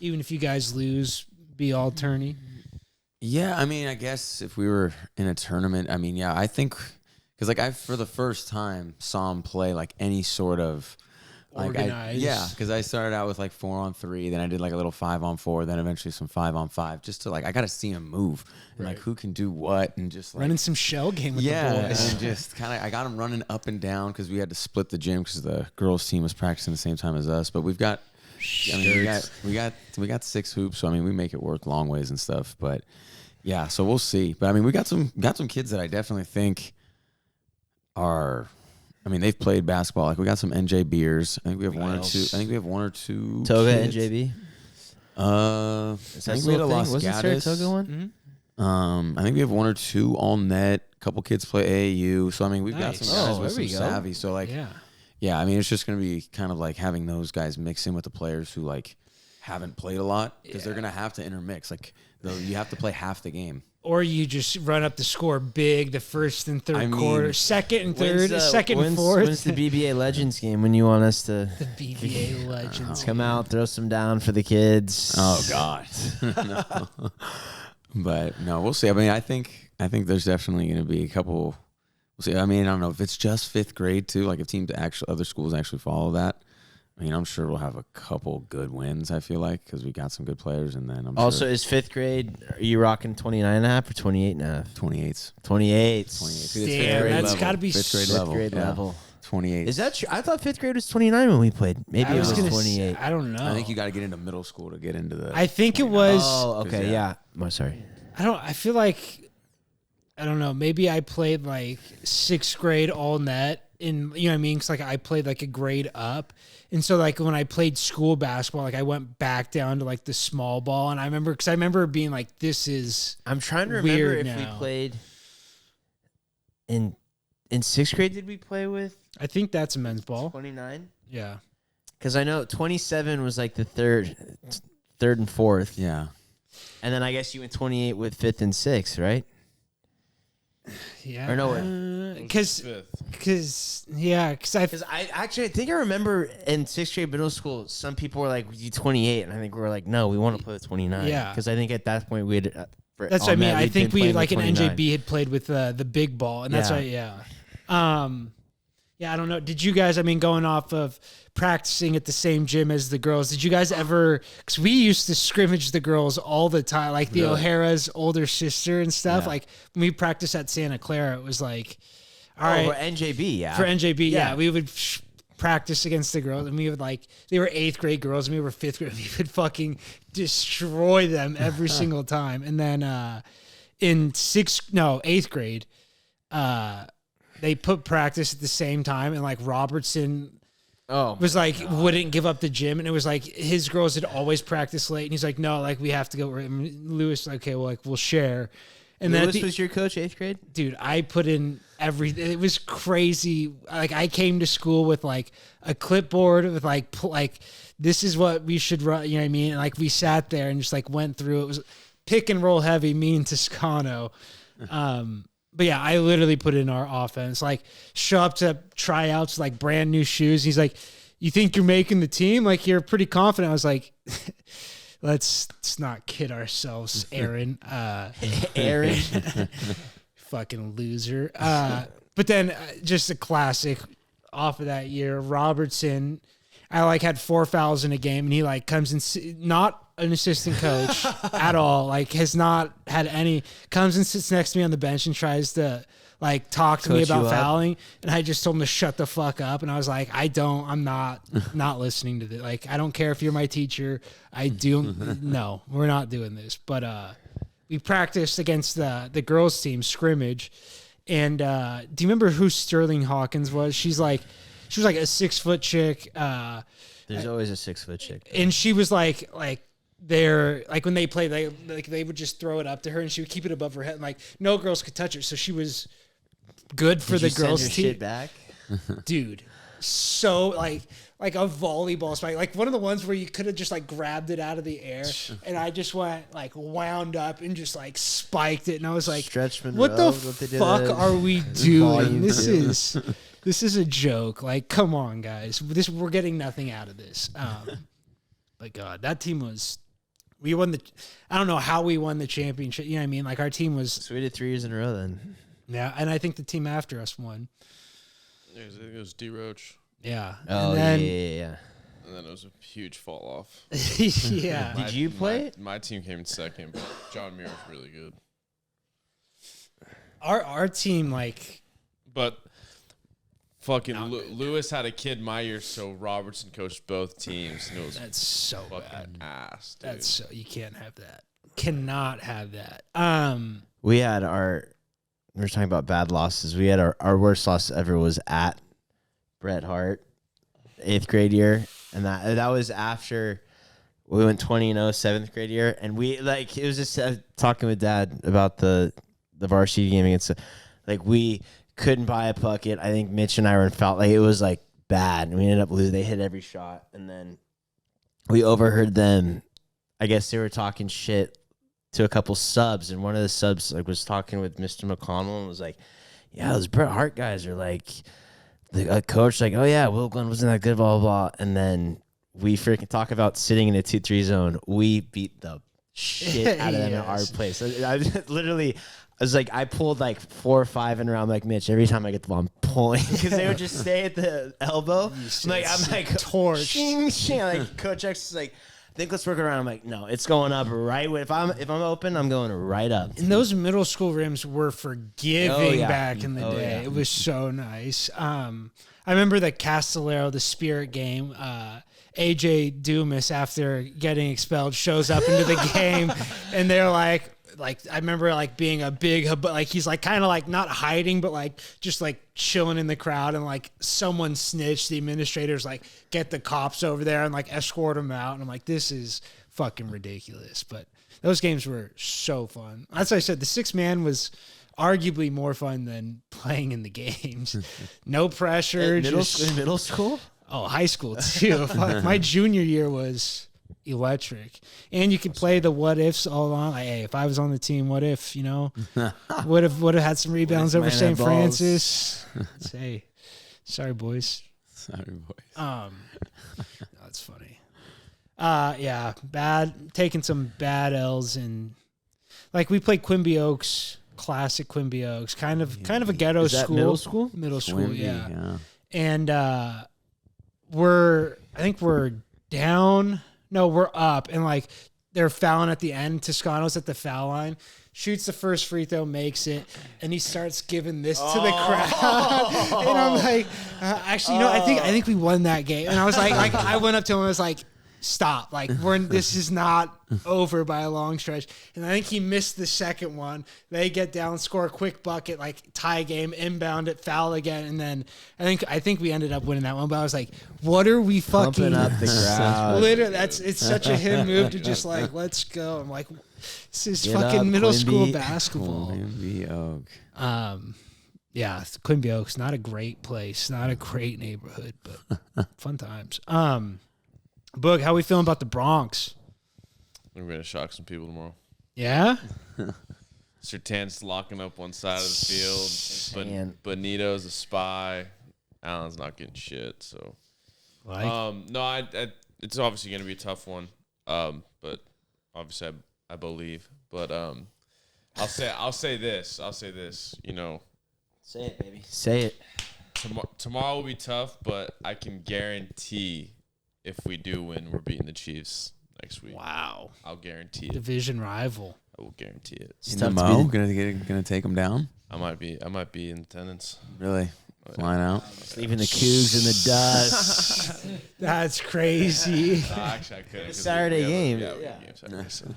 even if you guys lose, be all tourney? Yeah, I mean, I guess if we were in a tournament, I mean, yeah, I think because like I for the first time saw him play like any sort of Organized. Because I started out with like 4-on-3, then I did like a little 5-on-4, then eventually some 5-on-5, just to like I got to see them move and like who can do what and just like running some shell game with the boys. and just kind of I got them running up and down because we had to split the gym because the girls team was practicing the same time as us. But we've got, we got 6 hoops, so I mean we make it work long ways and stuff. But yeah, so we'll see. But I mean we got some kids that I definitely think are. I mean, they've played basketball. Like we got some NJ beers. I think we have one or two. Toga kids. NJB. I think we had a Los Wasn't Gatos. Saratoga one? Mm-hmm. I think we have 1 or 2 all net. A couple kids play AAU. So I mean, we've got some guys with some savvy. So like, yeah. I mean, it's just gonna be kind of like having those guys mix in with the players who like haven't played a lot because they're gonna have to intermix. Like, you have to play half the game. Or you just run up the score big the first and third quarter, second and third, second and fourth. When's the BBA Legends game when you want us to the BBA Legends come out, throw some down for the kids? Oh God. No. But no, we'll see. I mean, I think there's definitely going to be a couple. We'll see. I mean, I don't know if it's just 5th grade too. Like if other schools actually follow that. I mean, I'm sure we'll have a couple good wins, I feel like, because we got some good players. And then also, is 5th grade, are you rocking 29.5 or 28.5? 28s. 28s. Damn, that's got to be 5th grade level. 28. Is that true? I thought 5th grade was 29 when we played. Maybe it was 28. I don't know. I think you got to get into middle school to get into the. I think it was. Oh, okay. Yeah. Oh, sorry. I feel like, I don't know. Maybe I played like 6th grade all net. You know what I mean? Because like I played like a grade up. And so like when I played school basketball, like I went back down to like the small ball. And I remember being like, this is I'm trying to remember if now. we played in 6th grade. Did we play with? I think that's a men's ball. 29. Yeah. Because I know 27 was like the third and 4th. Yeah. And then I guess you went 28 with 5th and 6th, right? Yeah. Or no, because I think I remember in 6th grade middle school, some people were like, "You 28," and I think we were like, "No, we want to play with 29." Yeah, because I think at that point we had. That's what I mean. I think we like an NJB had played with the big ball, and that's right. Yeah. Yeah, I don't know. Did you guys? I mean, going off of practicing at the same gym as the girls, did you guys ever? Because we used to scrimmage the girls all the time, like the O'Hara's older sister and stuff. Yeah. Like when we practiced at Santa Clara, it was like, all right, for NJB, yeah, for NJB, yeah, we would practice against the girls, and we would like they were 8th grade girls, and we were 5th grade. We would fucking destroy them every single time. And then in 8th grade, they put practice at the same time, and like Robertson was like wouldn't give up the gym, and it was like his girls had always practiced late, and he's like, no, like we have to go. And Lewis, okay, well, like we'll share. And Lewis then was your coach 8th grade, dude. I put in everything. It was crazy. Like I came to school with like a clipboard with like this is what we should run. You know what I mean? And like we sat there and just like went through. It was pick and roll heavy, me and Toscano. But yeah, I literally put in our offense. Like, show up to tryouts, like brand new shoes. He's like, "You think you're making the team? Like, you're pretty confident." I was like, "Let's not kid ourselves, Aaron." Aaron, fucking loser. But then just a classic off of that year, Robertson. I like had 4 fouls in a game, and he like comes in, not an assistant coach at all, like has not had any, comes and sits next to me on the bench and tries to like talk to me about fouling, and I just told him to shut the fuck up, and I was like, I'm not listening to this. Like, I don't care if you're my teacher. No, we're not doing this. But we practiced against the girls team scrimmage, and do you remember who Sterling Hawkins was? She was like a 6-foot chick. There's always a 6-foot chick. And she was like they're like when they play, they would just throw it up to her, and she would keep it above her head, and like no girls could touch her. So she was good for the girls team. Shit back, dude. So like a volleyball spike, like one of the ones where you could have just like grabbed it out of the air, and I just went like wound up and just like spiked it, and I was like, what the fuck are we doing? This is a joke. Like, come on, guys. We're getting nothing out of this. But God, that team we won I don't know how we won the championship. You know what I mean? Like our team was. So we did 3 years in a row then. Yeah, and I think the team after us won. It was D. Roach. Yeah. Oh, and then, yeah. And then it was a huge fall off. yeah. Did you play it? My team came in second, but John Muir was really good. Our team, like, But fucking Lewis had a kid my year, so Robertson coached both teams, and it was that's so fucking bad. ass, dude. That's so, you can't have that. Cannot have that. We were talking about bad losses. We had our worst loss ever was at Bret Hart, 8th grade year. And that was after we went 20-0 7th grade year. And we, like, it was just talking with Dad about the varsity game against, like, we couldn't buy a bucket. I think Mitch and I felt like it was, like, bad. And we ended up losing. They hit every shot. And then we overheard them. I guess they were talking shit to a couple subs. And one of the subs, like, was talking with Mr. McConnell and was like, yeah, those Bret Hart guys are, like, the coach, like, oh, yeah, Will Glenn wasn't that good, blah, blah, blah. And then we freaking talk about sitting in a 2-3 zone. We beat the shit out of them at our place. I literally... I was like, I pulled like 4 or 5 in a row. I'm like, Mitch, every time I get the ball, I'm pulling because they would just stay at the elbow. I'm like, torch. Shing, shing. Like, Coach X is like, I think let's work around. I'm like, no, it's going up right. If I'm open, I'm going right up. And those middle school rims were forgiving back in the day. Yeah. It was so nice. I remember the Castellero, the Spirit game. AJ Dumas, after getting expelled, shows up into the game, and they're like I remember like being a big, but like he's like kind of like not hiding, but like just like chilling in the crowd, and like someone snitched. The administrators like get the cops over there and like escort him out, and I'm like, this is fucking ridiculous. But those games were so fun. As I said, the 6-man was arguably more fun than playing in the games. No pressure. Middle school? Oh, high school too. Fuck, my junior year was electric, and you could play the what ifs all along. Like, hey, if I was on the team, what if, you know, would have had some rebounds over St. Francis. Say, sorry boys. That's funny. Yeah, taking some bad L's, and like we played Quimby Oaks, classic Quimby Oaks, kind of a ghetto Is that school. Middle school, Quimby, yeah. And we're down. No, we're up, and like they're fouling at the end. Toscano's at the foul line, shoots the first free throw, makes it, and he starts giving this to the crowd. And I'm like, actually, you know, I think we won that game. And I was like I went up to him and was like, stop, like this is not over by a long stretch. And I think he missed the second one. They get down, score a quick bucket, like tie game, inbound it, foul again, and then I think we ended up winning that one. But I was like, what are we fucking Pumping up the crowd? Literally, it's such a him move to just like, let's go. I'm like, this is Get fucking up, middle Quimby. school basketball. Quimby Oak. Yeah, Quimby Oaks, not a great place, not a great neighborhood, but fun times. Boog, how we feeling about the Bronx? We're going to shock some people tomorrow. Yeah? Sertan's locking up one side of the field. Man. Bonito's a spy. Allen's not getting shit. So, no, it's obviously going to be a tough one. But obviously I believe. But I'll say this. You know, Say it, baby. Say it. Tomorrow will be tough, but I can guarantee if we do win, we're beating the Chiefs next week. Wow. I'll guarantee it. Division rival. I will guarantee it. In the Mo, gonna take them down. I might be in attendance. Really? Flying out. Leaving the Cougs in the dust. That's crazy. Actually, I could. Saturday game. Yeah, we have a game Saturday. So.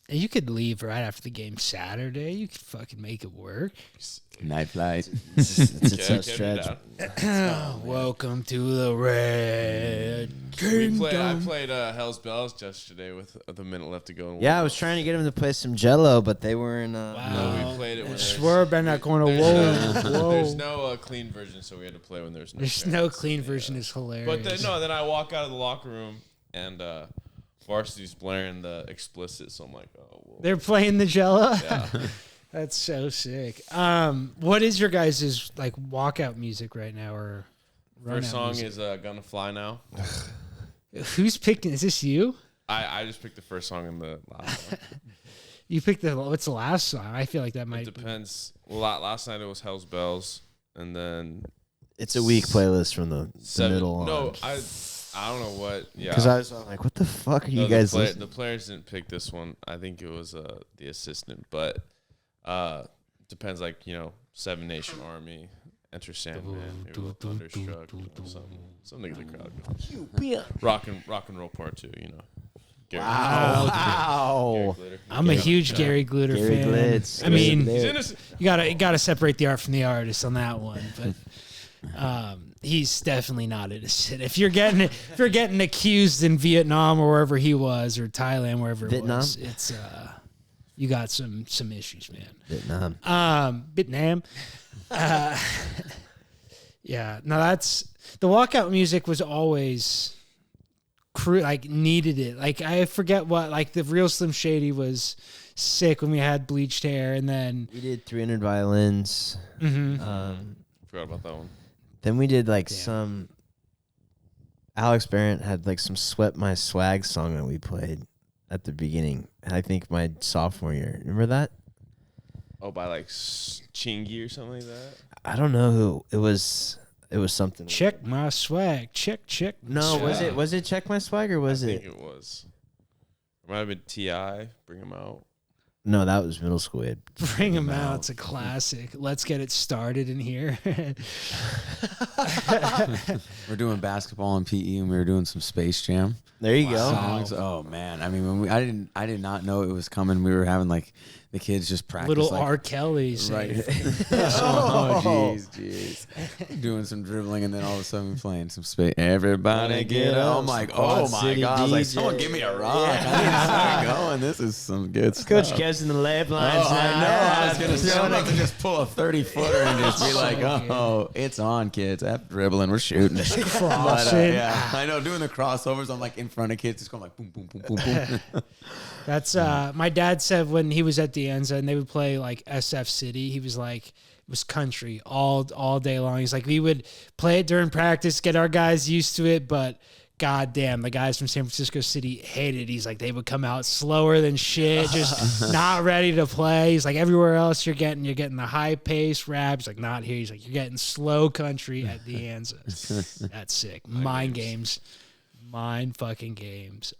You could leave right after the game Saturday. You could fucking make it work. Night flight. It's a Okay, tough stretch. Welcome to the Red Kingdom. I played Hell's Bells yesterday with the minute left to go. Yeah, I was trying to get him to play some Jello, but they weren't. Wow. No, we played it when I there's- swear Ben not going to whoa. There's no clean version, so we had to play when there's no. There's fans. no clean version is hilarious. But then I walk out of the locker room and Varsity's blaring the explicit, so I'm like, oh. Well. They're playing the Jello? Yeah. That's so sick. What is your guys' like walkout music right now, or First song music? is Gonna Fly Now. Who's picking? Is this you? I just picked the first song in the last one. You picked what's the last song? I feel like that might It depends. Well, last night it was Hell's Bells, and then It's a weak playlist from the seven. middle No, on. I don't know what. Yeah, Because I was like, what the fuck are you no, guys the listening? players didn't pick this one. I think it was the assistant, but depends. Like Seven Nation Army, Enter Sandman, maybe a little Thunderstruck, something the crowd goes. Rock and roll part 2. Gary Wow. Glitter. I'm a huge Gary Glitter Gary fan. Glitz. I mean, He's innocent. you gotta separate the art from the artist on that one, but he's definitely not innocent. If you're getting accused in Vietnam or wherever he was, or Thailand, wherever it was, it's you got some issues, man. Vietnam. Yeah. No, that's the walkout music was always needed it. Like I forget what, like the real Slim Shady was sick when we had bleached hair, and then We did 300 violins. Forgot about that one. Then we did some. Alex Barrett had some "Sweat My Swag" song that we played at the beginning. I think my sophomore year. Remember that? Oh, by Chingy or something like that. I don't know who it was. It was something. check my swag, check. No, was it Check My Swag or was I it? think it was. It might have been T.I. Bring him out. No, that was middle school. We had Bring him out. It's a classic. Let's get it started in here. We're doing basketball and PE, and we were doing some Space Jam There you go. songs. Oh man, I mean, when I did not know it was coming. We were having the kids just practice Little R. Kelly. right. Oh. Jeez. Doing some dribbling, and then all of a sudden we're playing some space. Everybody get up. I'm like, oh my City god! I was like, DJ. someone give me a rock. I need to start going. This is some good stuff. Coach Kev's in the lab lines. Oh, I know. I was gonna say, I'm about to just pull a 30-footer and just be like, "Oh, it's on, kids. F dribbling, we're shooting." Crossing. Yeah, I know. Doing the crossovers, I'm like in front of kids, just going like boom, boom, boom, boom, boom. That's my dad said when he was at De Anza and they would play SF City, he was like, it was country all day long. He's like, we would play it during practice, get our guys used to it, but goddamn, the guys from San Francisco City hated it. He's like, they would come out slower than shit, just not ready to play. He's like, everywhere else you're getting the high pace rap. He's like, not here. He's like, you're getting slow country at De Anza. That's sick. Mind games. Mind fucking games.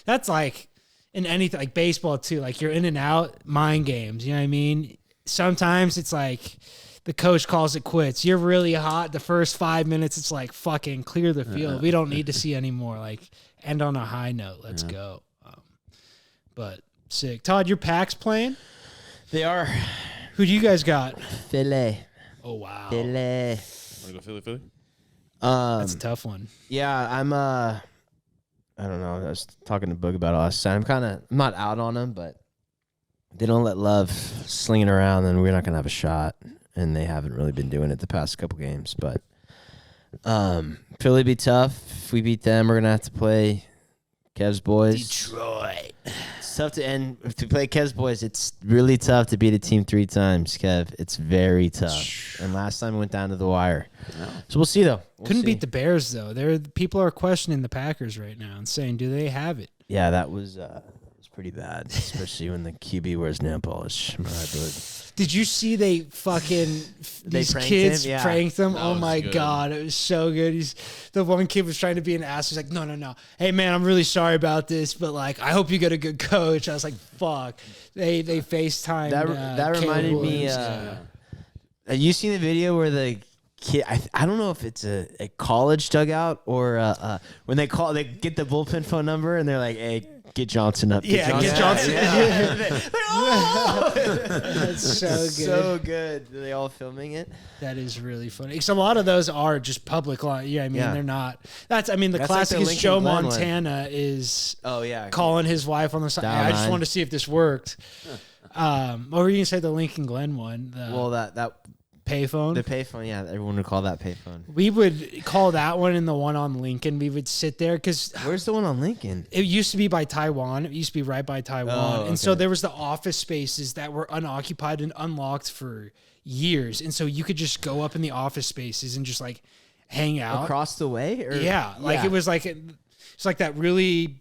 That's like in anything, like baseball too. Like you're in and out, mind games. You know what I mean? Sometimes it's like the coach calls it quits. You're really hot. The first 5 minutes, it's like fucking clear the field. We don't need to see anymore. Like end on a high note. Let's go. But sick. Todd, your Packs playing? They are. Who do you guys got? Philly. Oh wow, Philly. Want to go Philly? that's a tough one. Yeah, I'm I don't know. I was talking to Boog about it last time. I'm not out on them, but they don't let Love sling it around, then we're not gonna have a shot. And they haven't really been doing it the past couple games. But Philly be tough. If we beat them, we're gonna have to play Kev's boys. Detroit. It's tough to if we play Kev's boys, it's really tough to beat a team 3 times, Kev. It's very tough. And last time we went down to the wire. So we'll see though. Couldn't beat the Bears though. People are questioning the Packers right now and saying, do they have it? Yeah, that was pretty bad, especially when the QB wears nail polish. Did you see they fucking these pranked kids him? Yeah. pranked them? That Oh was my good. god, it was so good. The one kid was trying to be an ass. He's like, no. Hey man, I'm really sorry about this, but like, I hope you get a good coach. I was like, fuck. They FaceTimed. That reminded me. Have you seen the video where the kid? I don't know if it's a college dugout or when they get the bullpen phone number and they're like, hey. Get Johnson up. Get Johnson. That's so good. So good. Are they all filming it? That is really funny. Because a lot of those are just public line. Yeah, I mean, Yeah. there not. The That's like classic the is Lincoln Joe Glen one. Montana is Oh yeah. calling his wife on the side. Dial I just 9. wanted to see if this worked. What were you going to say? The Lincoln Glen one? Well, that Payphone? the payphone. Yeah, everyone would call that payphone. We would call that one and the one on Lincoln. We would sit there because Where's the one on Lincoln? it used to be by Taiwan. It used to be right by Taiwan. Oh, And so okay. there was the office spaces that were unoccupied and unlocked for years. And so you could just go up in the office spaces and just like hang out. Across the way? Or? Yeah. Like it was like, it's like that really,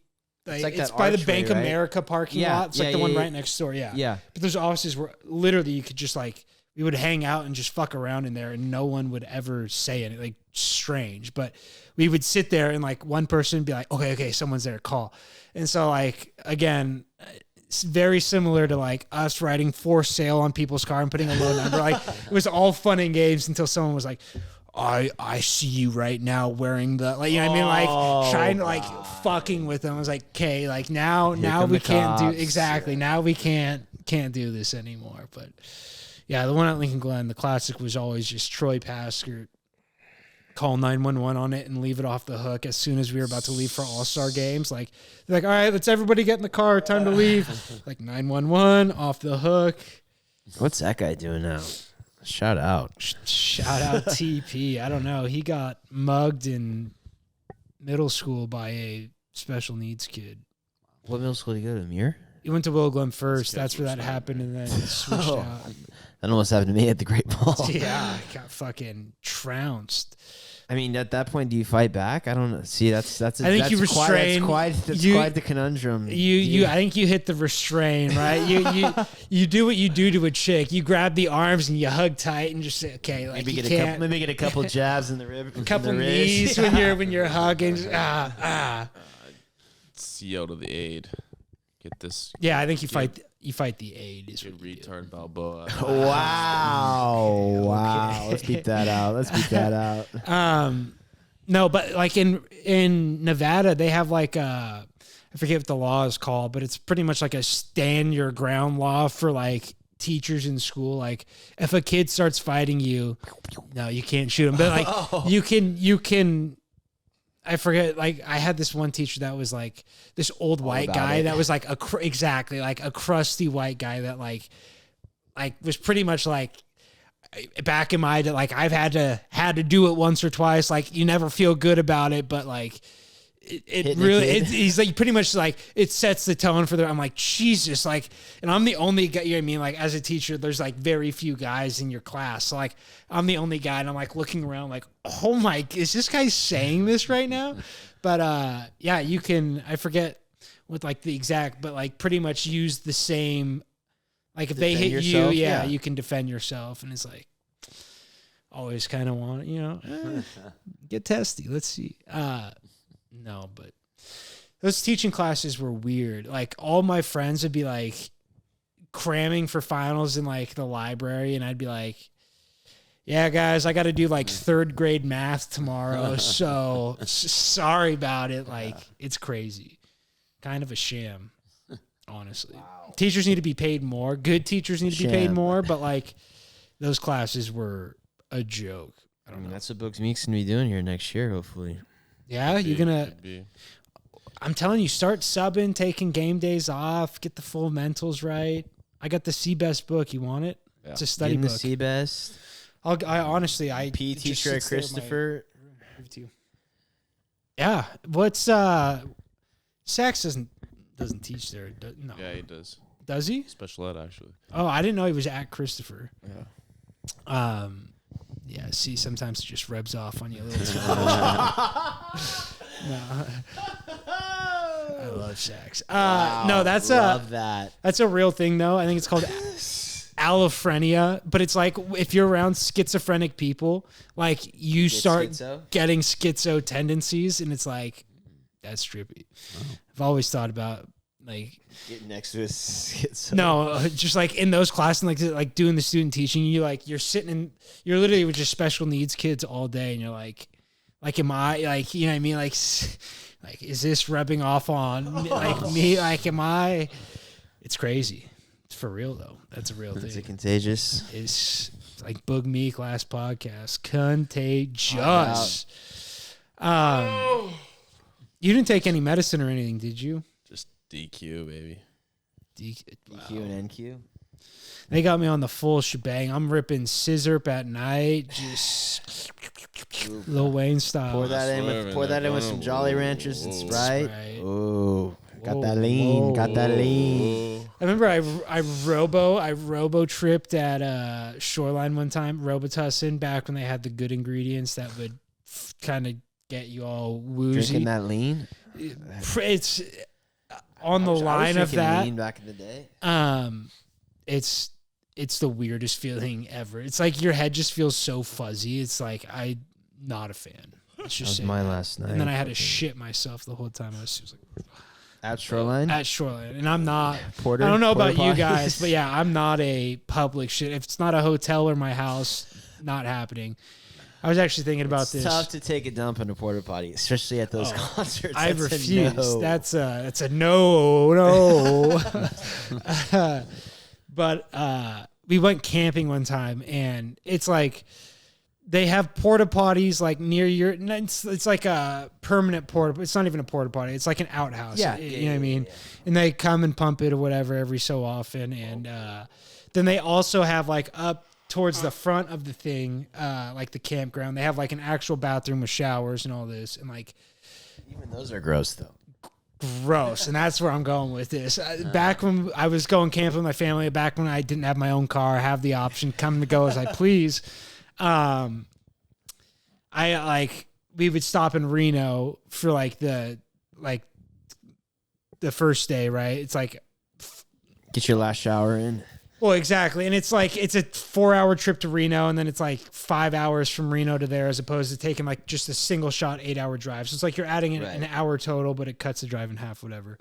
like it's that by the archway, Bank of right? America parking Yeah, lot. It's yeah, like the yeah, one yeah. right next door. Yeah. Yeah. But those offices were literally, you could just like we would hang out and just fuck around in there, and no one would ever say anything, like, strange. But we would sit there, and like one person would be like, okay, someone's there, call. And so, like, again, it's very similar to like us writing for sale on people's car and putting a low number. Like, it was all fun and games until someone was like, I see you right now wearing the, like, you know what I mean? Like, trying to, like, fucking with them. I was like, okay, like, now we can't do, exactly. Now we can't do this anymore. But yeah, the one at Lincoln Glen, the classic was always just Troy Pasker call 911 on it and leave it off the hook as soon as we were about to leave for All-Star games. Like, they're like, all right, let's everybody get in the car. Time to leave. Like, 911 off the hook. What's that guy doing now? Shout out TP. I don't know. He got mugged in middle school by a special needs kid. What middle school did you go to? Muir? He went to Will Glen first. That's where that happened, and then switched out. That almost happened to me at the Great Ball. Yeah, I got fucking trounced. I mean, at that point, do you fight back? I don't know. See, that's. I think you restrain. That's quite the conundrum. I think you hit the restrain, right? You do what you do to a chick. You grab the arms and you hug tight and just say, okay, like, maybe get a couple jabs in the rib, a couple knees when you're hugging. Just, CO to the aid. Get this. Yeah, I think you fight the aid. Is good retard Balboa. Wow. Let's beat that out. No, but like in Nevada, they have like I forget what the law is called, but it's pretty much like a stand your ground law for like teachers in school. Like, if a kid starts fighting you, no, you can't shoot him. But like you can. I forget, like, I had this one teacher that was like this old white guy that was like exactly like a crusty white guy that like was pretty much like, back in my day, like, I've had to do it once or twice. Like, you never feel good about it, but like it really, he's like pretty much like, it sets the tone for I'm like, Jesus, like, and I'm the only guy, you know what I mean? Like, as a teacher, there's like very few guys in your class. So like, I'm the only guy, and I'm like looking around like, oh my, is this guy saying this right now? But yeah, you can, I forget what like the exact, but like pretty much use the same, like if they hit yourself, you, you can defend yourself. And it's like, always kind of want, get testy. Let's see. No, but those teaching classes were weird. Like, all my friends would be like cramming for finals in like the library, and I'd be like, yeah, guys, I got to do like 3rd grade math tomorrow. So sorry about it. Like, it's crazy. Kind of a sham, honestly. Wow. Teachers need to be paid more. Good teachers need to be paid more, but like, those classes were a joke. I mean, that's what Boog's Meek's going to be doing here next year, hopefully. Yeah, you're going to... I'm telling you, start subbing, taking game days off, get the fundamentals right. I got the C-Best book. You want it? Yeah. It's a study book. The C-Best. I honestly, P teacher at Christopher. Yeah. What's Sax doesn't teach there. No. Yeah, he does. Does he? Special ed, actually. Oh, I didn't know he was at Christopher. Yeah. Yeah, see, sometimes it just rubs off on you a little too much. No. I love Sax. No, that's love that. That's a real thing, though. I think it's called allophrenia, but it's like, if you're around schizophrenic people, like, you start getting schizo tendencies, and it's like, that's trippy. Oh. I've always thought about, like, getting next to a schizo. No, just like in those classes, like doing the student teaching, you're sitting in, you're literally with just special needs kids all day, and you're like, am I, like, you know what I mean? Like, is this rubbing off on like me? Like, am I? It's crazy. It's for real though. That's a real thing. Is it contagious? It's like Boog Meek last podcast. Contagious. You didn't take any medicine or anything, did you? Just DQ, baby. DQ and NQ. They got me on the full shebang. I'm ripping scissor at night, just Lil Wayne style. Pour that in with some Jolly Ranchers and Sprite. Oh, got that lean. I remember I robo tripped at Shoreline one time, Robitussin, back when they had the good ingredients that would kind of get you all woozy. Drinking that lean? It's on the line of that. Lean back in the day. It's it's the weirdest feeling ever. It's like your head just feels so fuzzy. It's like I'm not a fan. Let's just That was say mine that. last night. And then I had to shit myself the whole time. I was like, At Shoreline? at Shoreline. And I'm not, Porter? I don't know about Porta you guys, potties? but yeah, I'm not a public shit. If it's not a hotel or my house, not happening. I was actually thinking about It's this. tough to take a dump in a porta potty, especially at those concerts. I That's a refuse. no. That's a no. But we went camping one time, and it's like they have porta potties like near your. It's like a permanent porta. It's not even a porta potty. It's like an outhouse. Yeah, you know what I mean. yeah. And they come and pump it or whatever every so often, and then they also have like up towards the front of the thing, like the campground. They have like an actual bathroom with showers and all this, and like. Even those are gross, though. Gross, and that's where I'm going with this. Back when I was going camping with my family, back when I didn't have my own car, have the option, come to go as I please. We would stop in Reno for the first day, right? It's like, Get your last shower in. well, exactly. And it's like, it's a 4-hour trip to Reno, and then it's like 5 hours from Reno to there, as opposed to taking like just a single shot 8-hour drive. So it's like you're adding an hour total, but it cuts the drive in half, whatever.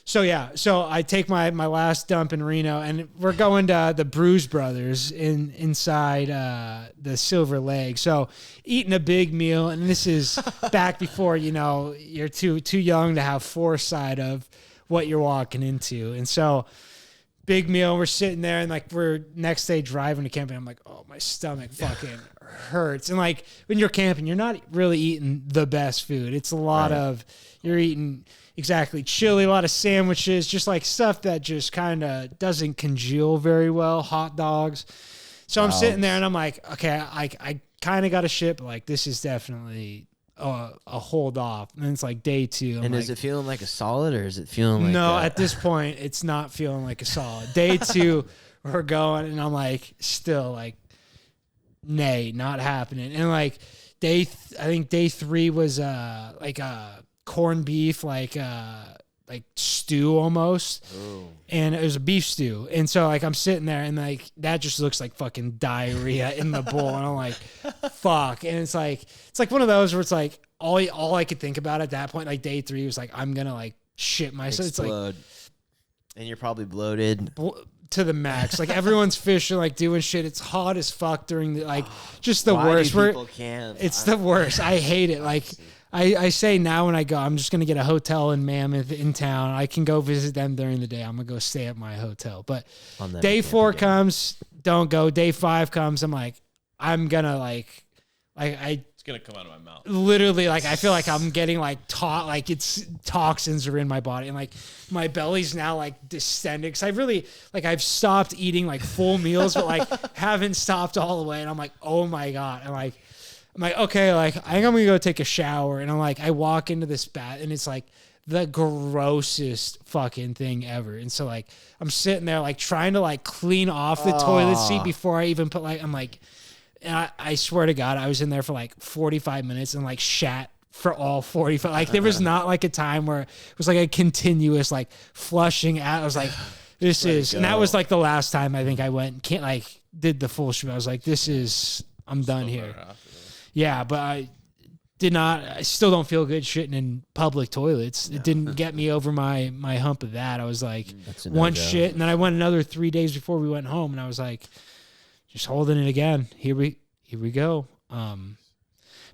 So yeah, so I take my last dump in Reno, and we're going to the Bruise Brothers inside the Silver Lake. So eating a big meal, and this is back before, you're too young to have foresight of what you're walking into. And so big meal, we're sitting there, and like we're next day driving to camping. I'm like, oh, my stomach fucking hurts. And like when you're camping, you're not really eating the best food. It's a lot of, you're eating exactly chili, a lot of sandwiches, just like stuff that just kind of doesn't congeal very well. Hot dogs. So I'm sitting there and I'm like, okay, I kind of got a shit, but like this is definitely a hold off. And then it's like day 2. And is it feeling like a solid, or is it feeling like no, at this point, it's not feeling like a solid. Day 2, we're going, and I'm like, still like, nay, not happening. And like I think day 3 was like a corned beef, like stew almost. Ooh. And it was a beef stew. And so like I'm sitting there, and like that just looks like fucking diarrhea in the bowl, and I'm like, fuck. And it's like one of those where it's like all I could think about at that point, like day 3, was like, I'm gonna like shit myself. explode? It's like, and you're probably bloated. to the max. Like everyone's fishing, like doing shit. It's hot as fuck during the like just the Why worst. do people camp? It's the worst. I hate it. Like I say now when I go, I'm just gonna get a hotel in Mammoth in town. I can go visit them during the day. I'm gonna go stay at my hotel. But day 4 comes, don't go. Day 5 comes, I'm like, I'm gonna It's gonna come out of my mouth. literally, like I feel like I'm getting like it's toxins are in my body, and like my belly's now like distended, because I really like I've stopped eating like full meals, but like haven't stopped all the way, and I'm like, oh my god. I'm like, okay, like I think I'm gonna go take a shower, and I'm like, I walk into this bath, and it's like the grossest fucking thing ever. And so like I'm sitting there like trying to like clean off the toilet seat before I even put I'm like, and I swear to God, I was in there for like 45 minutes and like shat for all 45. Like there was not like a time where it was like a continuous like flushing out. I was like, this is, and that was like the last time I think I went and did the full shoot. I was like, I'm done here. Yeah, but I still don't feel good shitting in public toilets. It didn't get me over my hump of that. I was like, one shit, and then I went another 3 days before we went home, and I was like, just holding it again. Here we go. But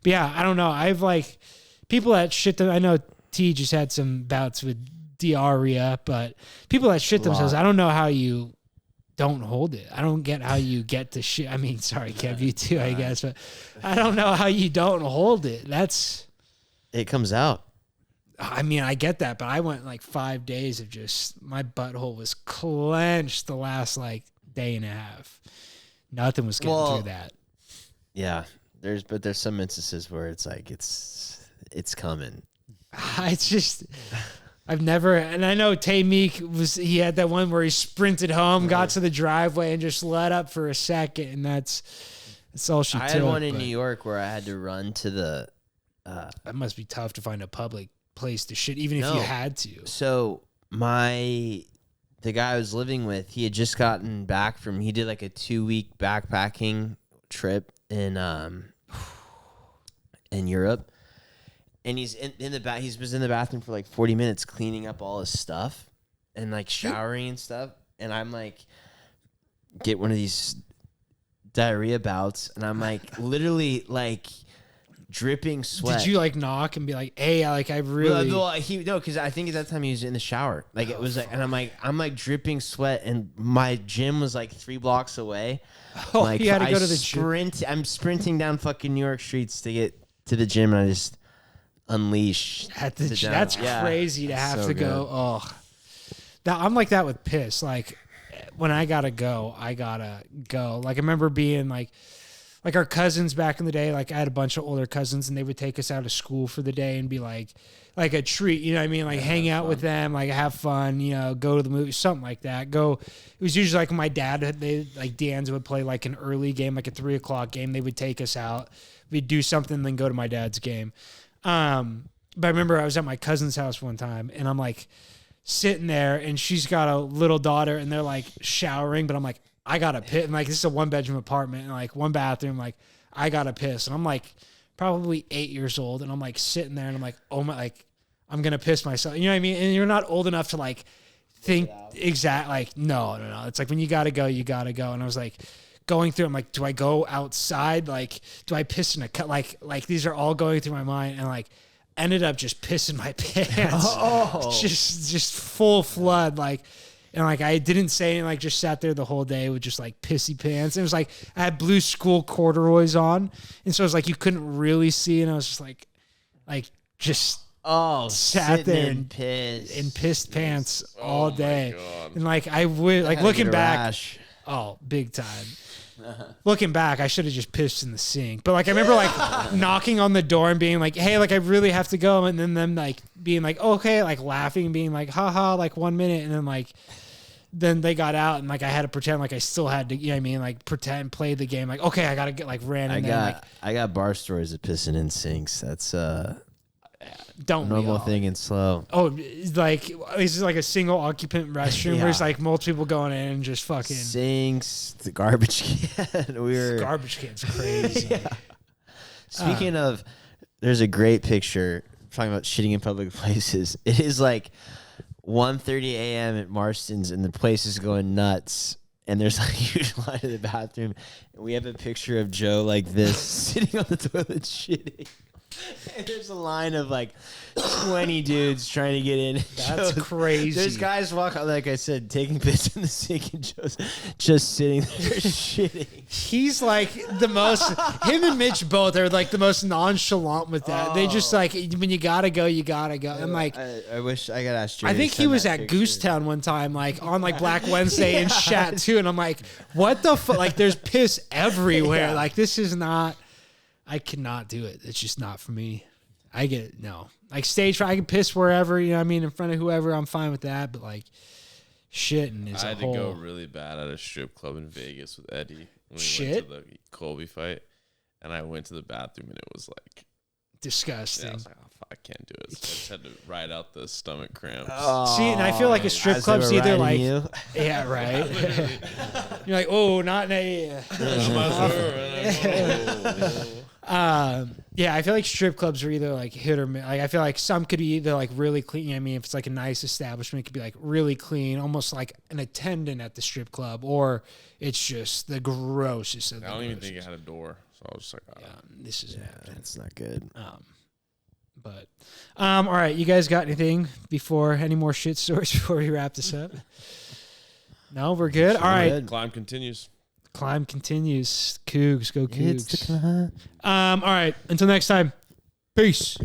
yeah, I don't know. I've like people that shit them. I know T just had some bouts with diarrhea, but people that shit themselves, I don't know how you don't hold it. I don't get how you get to shit. I mean, sorry, Kev, you too, I guess, but I don't know how you don't hold it. It comes out. I mean, I get that, but I went like 5 days of just, my butthole was clenched the last like day and a half. Nothing was getting through that. Yeah, there's some instances where it's like it's coming. It's just, I've never, and I know Teej he had that one where he sprinted home, got to the driveway, and just let up for a second, and that's all she took. I had one in New York where I had to run to the. That must be tough to find a public place to shit, even if you had to. So my the guy I was living with, he had just gotten back he did like a 2-week backpacking trip in Europe. And he's in the he was in the bathroom for like 40 minutes cleaning up all his stuff and like showering and stuff. And I'm like, get one of these diarrhea bouts, and I'm like literally like dripping sweat. Did you like knock and be like, "Hey, like I really"? No, because I think at that time he was in the shower. Like it was like, and I'm like dripping sweat, and my gym was like 3 blocks away. Oh, like you had to go to the gym. I'm sprinting down fucking New York streets to get to the gym, and I just unleash. That's crazy to have so to go. Oh, I'm like that with piss. Like when I gotta go. Like I remember being like our cousins back in the day. Like I had a bunch of older cousins, and they would take us out of school for the day and be like a treat. You know what I mean? Like hang out with them, like have fun. You know, go to the movie, something like that. It was usually like my dad. Dan's would play like an early game, like a 3:00 game. They would take us out. We'd do something, then go to my dad's game. But I remember I was at my cousin's house one time, and I'm like sitting there, and she's got a little daughter, and they're like showering, but I'm like, I gotta piss. And like, this is a 1-bedroom apartment, and like 1 bathroom, like I gotta piss. And I'm like probably 8 years old, and I'm like sitting there, and I'm like, oh my, like I'm gonna piss myself. You know what I mean? And you're not old enough to like think exact, like no. It's like when you gotta go, you gotta go. And I was like going through, I'm like, do I go outside? Like, do I piss in a cut? Like these are all going through my mind, and like ended up just pissing my pants. Just full flood. Like, and like I didn't say anything, like just sat there the whole day with just like pissy pants. And it was like I had blue school corduroys on, and so it was like you couldn't really see, and I was just like just sat there and pissed pants all day. And like I would like looking back, big time. Looking back, I should have just pissed in the sink. But like I remember like knocking on the door and being like, "Hey, like I really have to go," and then them like being like, "Okay," like laughing and being like, "Haha," like 1 minute, and then like then they got out, and like I had to pretend like I still had to, you know what I mean, like pretend play the game, like okay, I gotta get like ran in there. I got bar stories of pissing in sinks. That's don't normal thing in slow. Oh, like this is like a single occupant restroom where it's like multiple people going in and just fucking sinks, the garbage can. Garbage can's crazy. Speaking of, there's a great picture talking about shitting in public places. It is like 1:30 a.m. at Marston's, and the place is going nuts. And there's like a huge line in the bathroom, and we have a picture of Joe like this sitting on the toilet shitting. And there's a line of like 20 dudes trying to get in. That's crazy. There's guys walking, like I said, taking piss in the sink, and Joe's just sitting there shitting. He's like the most, him and Mitch both are like the most nonchalant with that. They just like, when you gotta go, you gotta go. I'm like, I wish I got asked Jay. I think he was at Goosetown one time, like on like Black Wednesday and shat too. And I'm like, what the fuck? Like there's piss everywhere. Like this is not. I cannot do it. It's just not for me. I get it. No. Like stage fright, I can piss wherever, you know what I mean, in front of whoever, I'm fine with that. But like shitting is I had to go really bad at a strip club in Vegas with Eddie when we went to the Colby fight. And I went to the bathroom and it was like disgusting. Yeah, I was like, oh, I can't do it. So I just had to ride out the stomach cramps. See, and I feel like a strip club's either like, yeah, right. You're like, oh, not in a. Yeah, I feel like strip clubs are either like hit or miss. Like I feel like some could be either like really clean. You know what I mean, if it's like a nice establishment, it could be like really clean, almost like an attendant at the strip club, or it's just the grossest. I don't even think it had a door, so I was just like, oh. Yeah, this is it's not good. But all right, you guys got anything before any more shit stories before we wrap this up? No, we're good. All right, climb continues. Climb continues. Cougs, go Cougs. It's the climb. All right. Until next time. Peace.